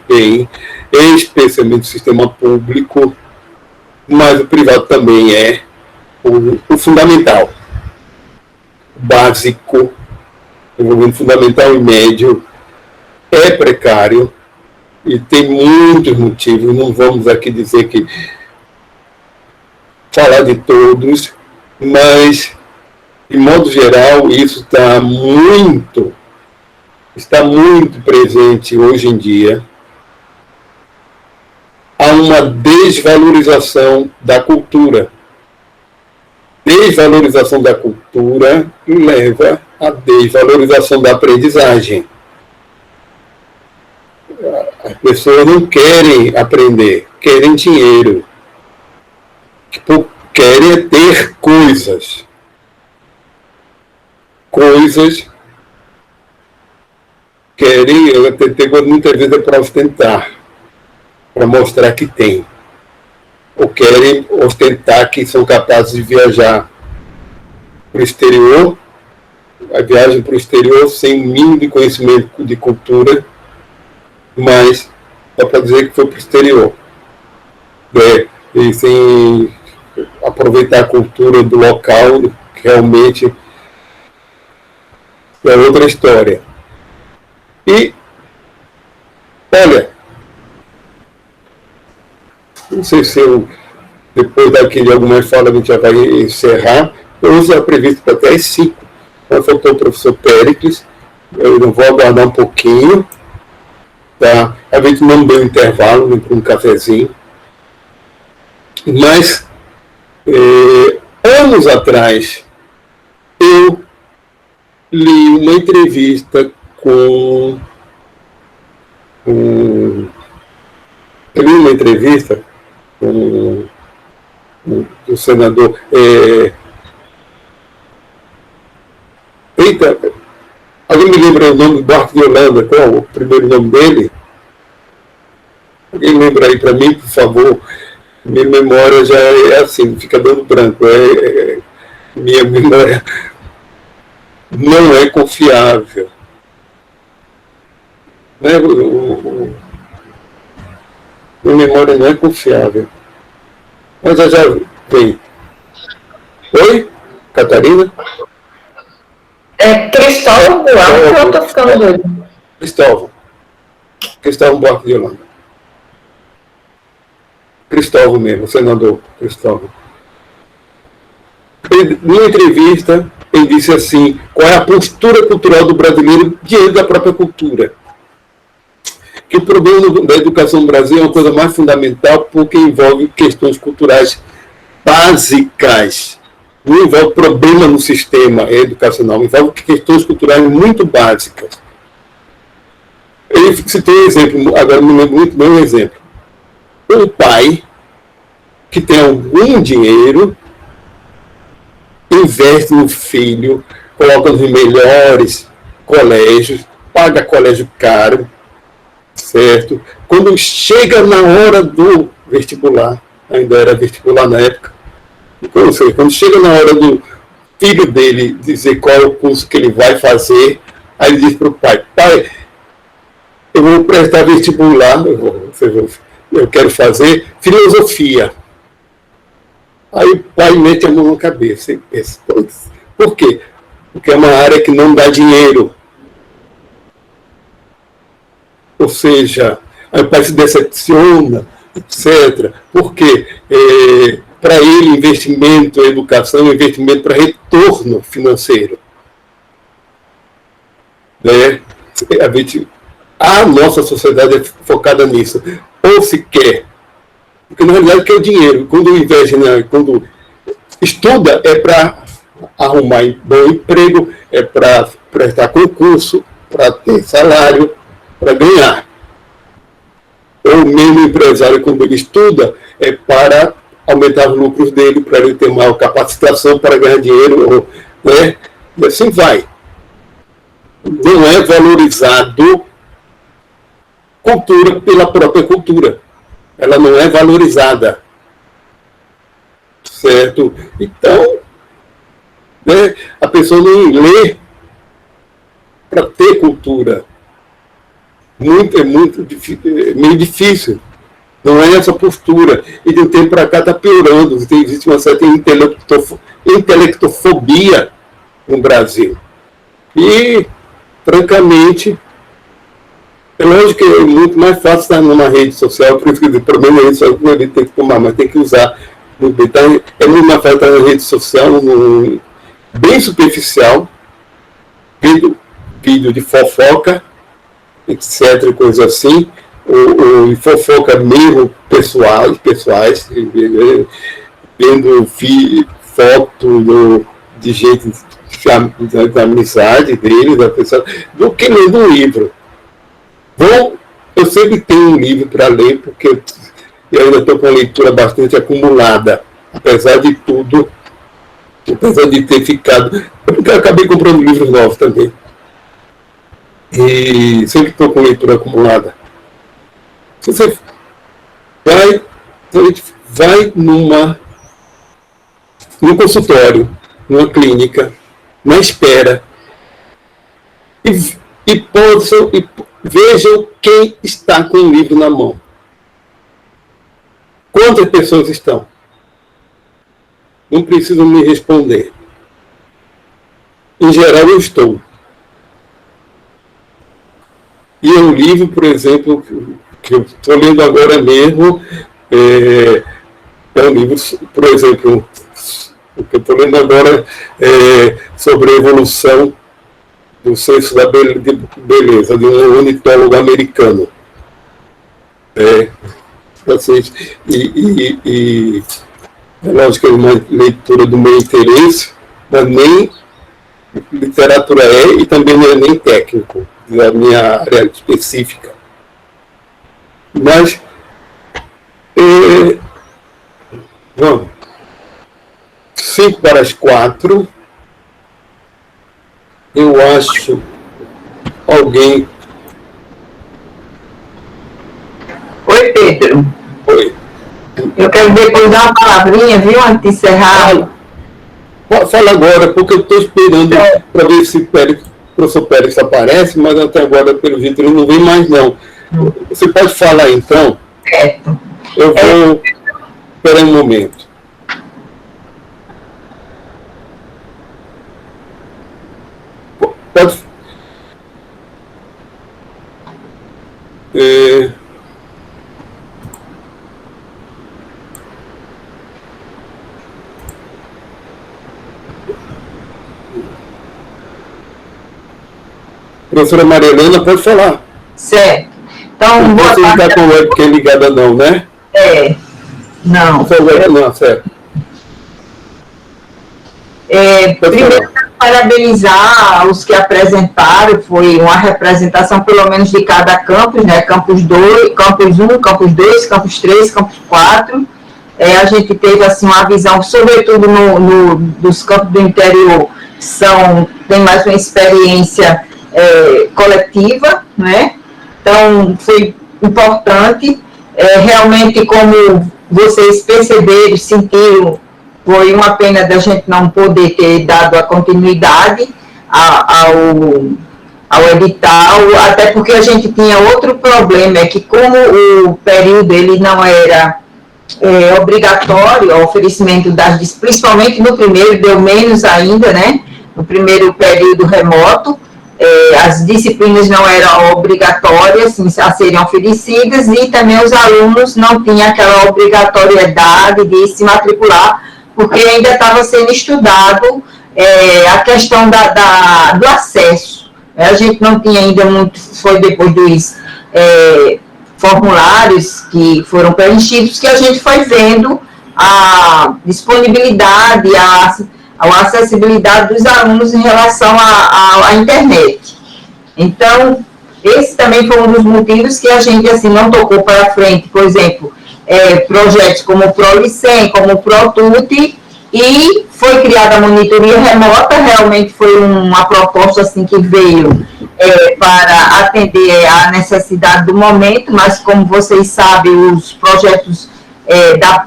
bem, especialmente o sistema público, mas o privado também é o fundamental, básico, envolvendo fundamental e médio, é precário e tem muitos motivos, não vamos aqui dizer que falar de todos, mas de modo geral isso está muito presente hoje em dia. Há uma desvalorização da cultura. Desvalorização da cultura leva à desvalorização da aprendizagem. As pessoas não querem aprender, querem dinheiro. Querem ter coisas. Querem, muitas vezes é para ostentar, para mostrar que tem. Ou querem ostentar que são capazes de viajar para o exterior, a viagem para o exterior sem um mínimo de conhecimento de cultura, mas só para dizer que foi para o exterior. E sem aproveitar a cultura do local, que realmente é outra história. E, olha, não sei se depois daqui de algumas falas a gente já vai encerrar. Hoje é previsto para até as 5. Mas faltou o professor Péricles. Eu não vou aguardar um pouquinho. Tá? A gente não deu intervalo, nem para um cafezinho. Mas, anos atrás, eu li uma entrevista com o senador. Alguém me lembra o nome do Duarte de Holanda? Qual é o primeiro nome dele? Alguém lembra aí para mim, por favor? Minha memória já é assim, fica dando branco. Minha memória não é confiável. Né? Minha memória não é confiável. Mas já tem. Oi, Catarina? Cristóvão Buarque, ou eu estou ficando doido? Cristóvão Buarque de Holanda. Cristóvão mesmo, senador Cristóvão. Numa entrevista, ele disse assim, qual é a postura cultural do brasileiro diante da própria cultura. Que o problema da educação no Brasil é uma coisa mais fundamental porque envolve questões culturais básicas. Não envolve problema no sistema educacional, envolve questões culturais muito básicas. Ele citou um exemplo, agora me lembro muito bem um exemplo. Um pai que tem algum dinheiro investe no filho, coloca nos melhores colégios, paga colégio caro, certo? Quando chega na hora do vestibular, ainda era vestibular na época, quando chega na hora do filho dele dizer qual é o curso que ele vai fazer, aí ele diz para o pai, eu vou prestar vestibular, eu quero fazer filosofia. Aí o pai mete a mão na cabeça e pensa, por quê? Porque é uma área que não dá dinheiro. Ou seja, aí o pai se decepciona, etc. Porque para ele investimento em educação é investimento para retorno financeiro. Né? A nossa sociedade é focada nisso. Ou se quer, porque na realidade quer o dinheiro. Quando investe, quando estuda, é para arrumar bom emprego, é para prestar concurso, para ter salário, para ganhar. Ou mesmo empresário, quando ele estuda, é para aumentar os lucros dele, para ele ter maior capacitação para ganhar dinheiro, né? E assim vai. Não é valorizado cultura pela própria cultura. Ela não é valorizada. Certo? Então, né, a pessoa não lê para ter cultura. É meio difícil. Não é essa postura. E de um tempo para cá está piorando. Existe uma certa intelectofobia no Brasil. E, francamente, é lógico que é muito mais fácil estar numa rede social, por isso que o problema é isso, ele tem que tomar, mas tem que usar. Então, é muito mais fácil estar na rede social, bem superficial, vídeo de fofoca, etc., coisa assim, ou fofoca mesmo pessoais, vendo foto de gente da amizade deles, da pessoa, do que lendo um livro. Bom, eu sempre tenho um livro para ler, porque eu ainda estou com a leitura bastante acumulada, apesar de tudo, apesar de ter ficado... Porque eu acabei comprando livros novos também. E sempre estou com leitura acumulada. Se você vai num consultório, numa clínica, na espera, e vejam quem está com o livro na mão. Quantas pessoas estão? Não precisam me responder. Em geral, eu estou. E é um livro, por exemplo, que eu estou lendo agora mesmo, é um livro, por exemplo, o que eu estou lendo agora é sobre a evolução do senso da beleza, de um ornitólogo americano. Assim, e é lógico que é uma leitura do meu interesse, mas nem literatura e também não é nem técnico, da minha área específica. Mas, vamos, 3:55, eu acho alguém... Oi, Pedro. Eu quero depois dar uma palavrinha, viu, antes de encerrar. Fala agora, porque eu estou esperando para ver se o professor Pérez aparece, mas até agora, pelo jeito, ele não vem mais, não. Você pode falar, então? Certo. Eu vou... Espera um momento. Pode... Professora Maria Helena, pode falar. Certo. Então, boa você tarde. não está com o webcam ligada, não, né? Não. Não, certo. Primeiro, parabenizar os que apresentaram, foi uma representação pelo menos de cada campus, né? Campus 2, Campus 1, Campus 2, Campus 3, Campus 4. A gente teve assim, uma visão, sobretudo dos campos do interior, tem mais uma experiência coletiva, né? Então, foi importante. Realmente, como vocês perceberam, sentiram, foi uma pena da gente não poder ter dado a continuidade ao edital, até porque a gente tinha outro problema, é que como o período ele não era obrigatório, o oferecimento principalmente no primeiro, deu menos ainda, né? No primeiro período remoto, as disciplinas não eram obrigatórias a serem oferecidas e também os alunos não tinham aquela obrigatoriedade de se matricular, porque ainda estava sendo estudado a questão do acesso. A gente não tinha ainda muito, foi depois dos formulários que foram preenchidos que a gente foi vendo a disponibilidade, a acessibilidade dos alunos em relação à internet. Então, esse também foi um dos motivos que a gente assim, não tocou para frente, por exemplo, projetos como o ProLicem, como o ProTut, e foi criada a monitoria remota, realmente foi uma proposta assim, que veio para atender à necessidade do momento, mas como vocês sabem, os projetos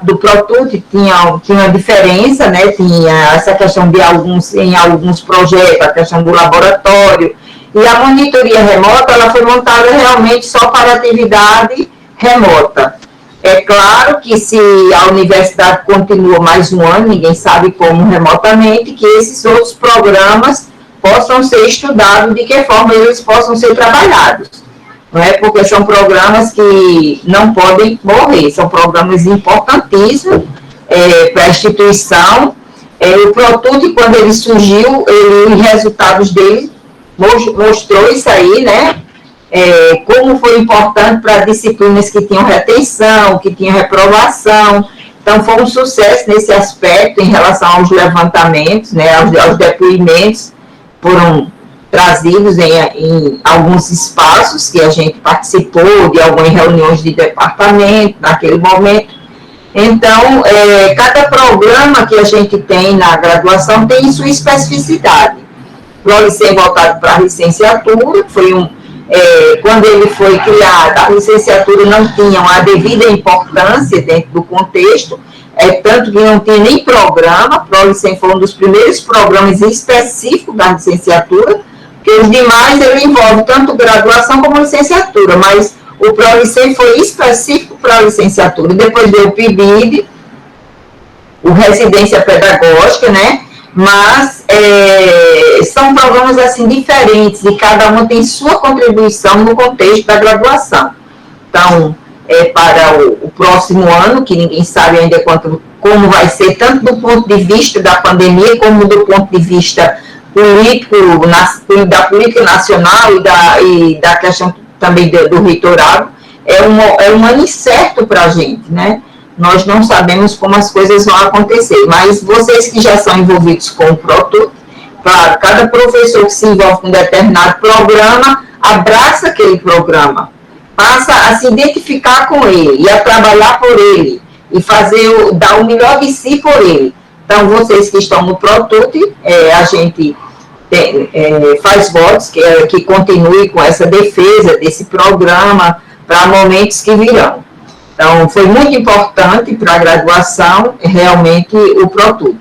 do ProTut tinha diferença, né? Tinha essa questão em alguns projetos, a questão do laboratório, e a monitoria remota, ela foi montada realmente só para atividade remota. É claro que se a universidade continua mais um ano, ninguém sabe como remotamente, que esses outros programas possam ser estudados, de que forma eles possam ser trabalhados. Não é? Porque são programas que não podem morrer, são programas importantíssimos para a instituição. O ProTut, quando ele surgiu, os resultados dele mostrou isso aí, né? Como foi importante para disciplinas que tinham retenção, que tinham reprovação. Então, foi um sucesso nesse aspecto em relação aos levantamentos, né, aos depoimentos, foram trazidos em alguns espaços que a gente participou, de algumas reuniões de departamento, naquele momento. Então, cada programa que a gente tem na graduação tem sua especificidade. O ProLicem voltado para a licenciatura, foi quando ele foi criado, a licenciatura não tinha a devida importância dentro do contexto, tanto que não tinha nem programa. O ProLicem foi um dos primeiros programas específicos da licenciatura, porque os demais ele envolve tanto graduação como licenciatura, mas o ProLicem foi específico para a licenciatura. Depois veio o PIBID, o Residência Pedagógica, né? Mas são programas assim diferentes e cada um tem sua contribuição no contexto da graduação. Então, para o próximo ano, que ninguém sabe ainda como vai ser, tanto do ponto de vista da pandemia, como do ponto de vista político, da política nacional e da questão também do reitorado, é um ano incerto para a gente, né? Nós não sabemos como as coisas vão acontecer, mas vocês que já são envolvidos com o ProTut, claro, cada professor que se envolve com um determinado programa, abraça aquele programa, passa a se identificar com ele e a trabalhar por ele, e dar o melhor de si por ele. Então, vocês que estão no ProTut, a gente faz votos que continue com essa defesa desse programa para momentos que virão. Então, foi muito importante para a graduação, realmente, o ProTut.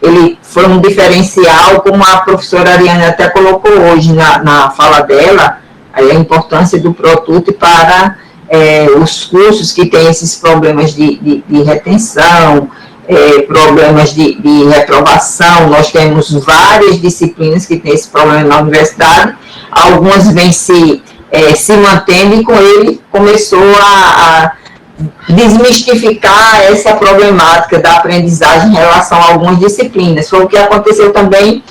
Ele foi um diferencial, como a professora Ariane até colocou hoje na fala dela, a importância do ProTut para os cursos que têm esses problemas de retenção, problemas de reprovação. Nós temos várias disciplinas que têm esse problema na universidade, algumas vêm se mantendo, e com ele começou a desmistificar essa problemática da aprendizagem em relação a algumas disciplinas. Foi o que aconteceu também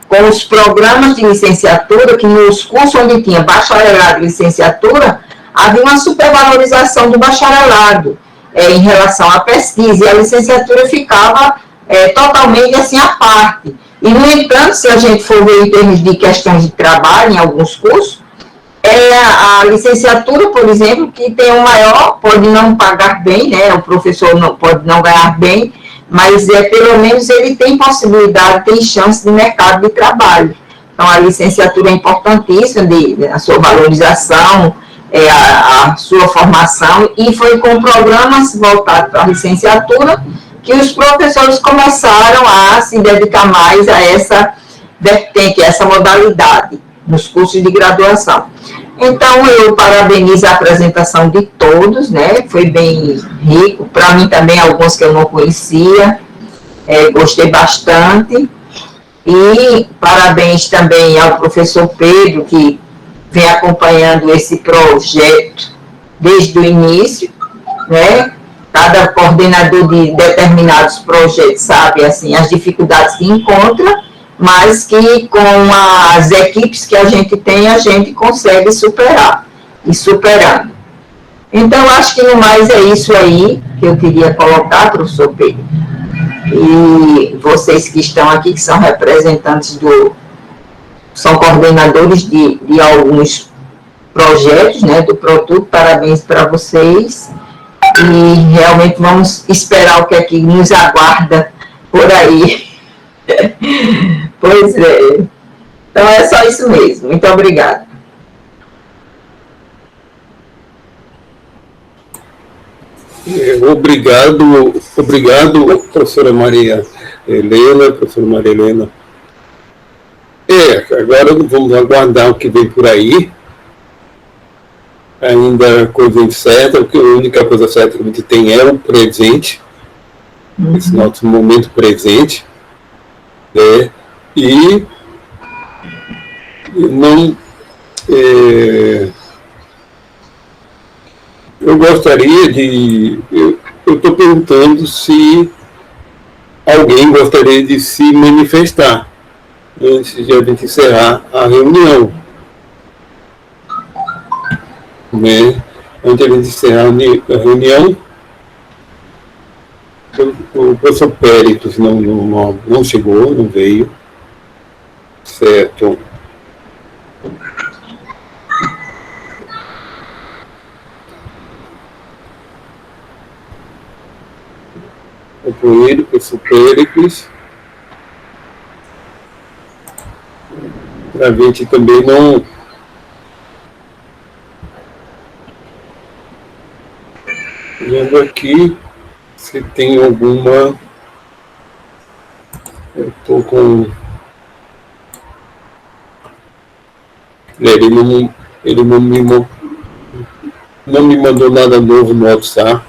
com os programas de licenciatura, que nos cursos onde tinha bacharelado e licenciatura, havia uma supervalorização do bacharelado em relação à pesquisa, e a licenciatura ficava totalmente assim à parte. E, no entanto, se a gente for ver em termos de questões de trabalho em alguns cursos, a licenciatura, por exemplo, que tem o maior, pode não pagar bem, né, o professor pode não ganhar bem, mas pelo menos ele tem possibilidade, tem chance de mercado de trabalho. Então, a licenciatura é importantíssima, a sua valorização, a sua formação, e foi com programas voltados para a licenciatura que os professores começaram a se dedicar mais a essa vertente, a essa modalidade nos cursos de graduação. Então, eu parabenizo a apresentação de todos, né? Foi bem rico, para mim também, alguns que eu não conhecia, gostei bastante, e parabéns também ao professor Pedro, que vem acompanhando esse projeto desde o início, né? Cada coordenador de determinados projetos sabe, assim, as dificuldades que encontra, mas que com as equipes que a gente tem, a gente consegue superar, e superando. Então, acho que no mais é isso aí que eu queria colocar, professor Pedro. E vocês que estão aqui, que são representantes são coordenadores de alguns projetos, né, do ProTut, parabéns para vocês, e realmente vamos esperar o que é que nos aguarda por aí. Pois é. Então é só isso mesmo. Muito obrigada. Obrigado, professora Maria Helena. Agora vamos aguardar o que vem por aí. Ainda coisa incerta, porque a única coisa certa que a gente tem é o presente, esse nosso momento presente. E não, eu gostaria de, eu estou perguntando se alguém gostaria de se manifestar antes de a gente encerrar a reunião, né? Antes de a gente encerrar a reunião, o professor Péricles não chegou, não veio, certo? O professor Péricles, para a gente também não... Vendo aqui se tem alguma... Eu estou com... Ele não me mandou nada novo no WhatsApp.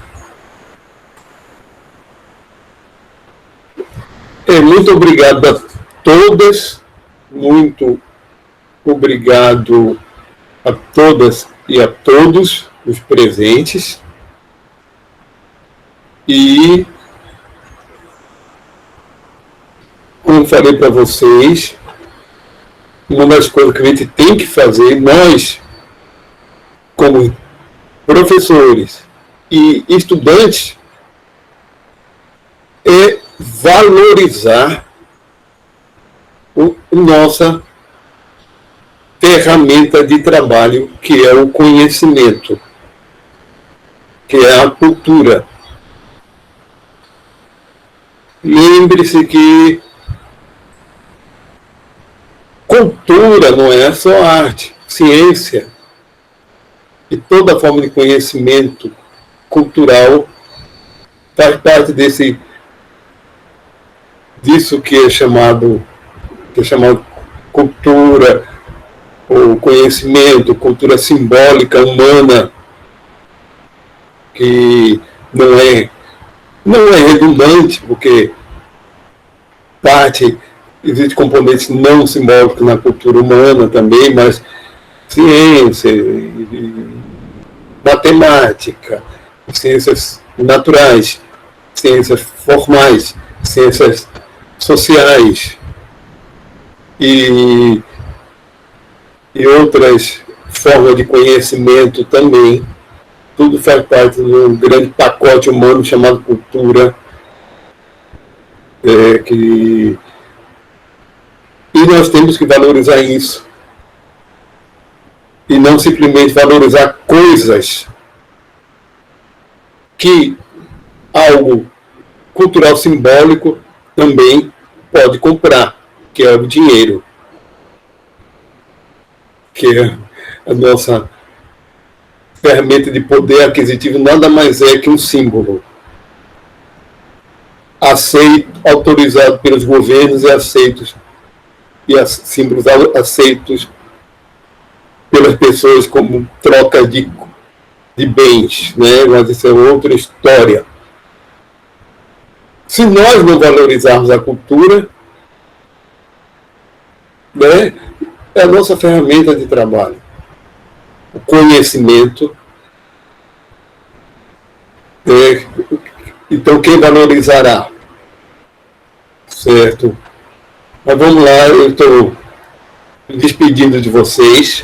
Muito obrigado a todas, muito obrigado a todas e a todos os presentes. E, como falei para vocês, uma das coisas que a gente tem que fazer, nós, como professores e estudantes, é valorizar a nossa ferramenta de trabalho, que é o conhecimento, que é a cultura. Lembre-se que cultura não é só arte, ciência. E toda forma de conhecimento cultural faz parte disso que é chamado cultura, ou conhecimento, cultura simbólica, humana, que não é redundante, porque existe componentes não simbólicos na cultura humana também, mas ciência, matemática, ciências naturais, ciências formais, ciências sociais e outras formas de conhecimento também. Tudo faz parte de um grande pacote humano chamado cultura, e nós temos que valorizar isso. E não simplesmente valorizar coisas que algo cultural simbólico também pode comprar, que é o dinheiro, que é a nossa ferramenta de poder aquisitivo, nada mais é que um símbolo autorizado pelos governos e símbolos aceitos pelas pessoas como troca de bens, né? Mas isso é outra história. Se nós não valorizarmos a cultura, né, é a nossa ferramenta de trabalho. O conhecimento. Então, quem valorizará? Certo? Mas vamos lá, eu estou me despedindo de vocês.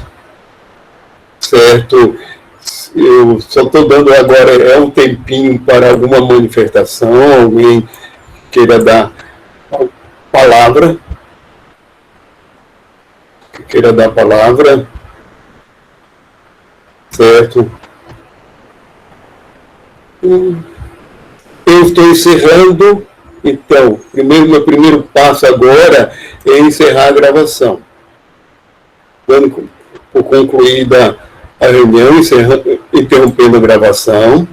Certo? Eu só estou dando agora um tempinho para alguma manifestação, alguém queira dar palavra. Certo? Eu estou encerrando, então, meu primeiro passo agora é encerrar a gravação. Dando por concluída a reunião, interrompendo a gravação.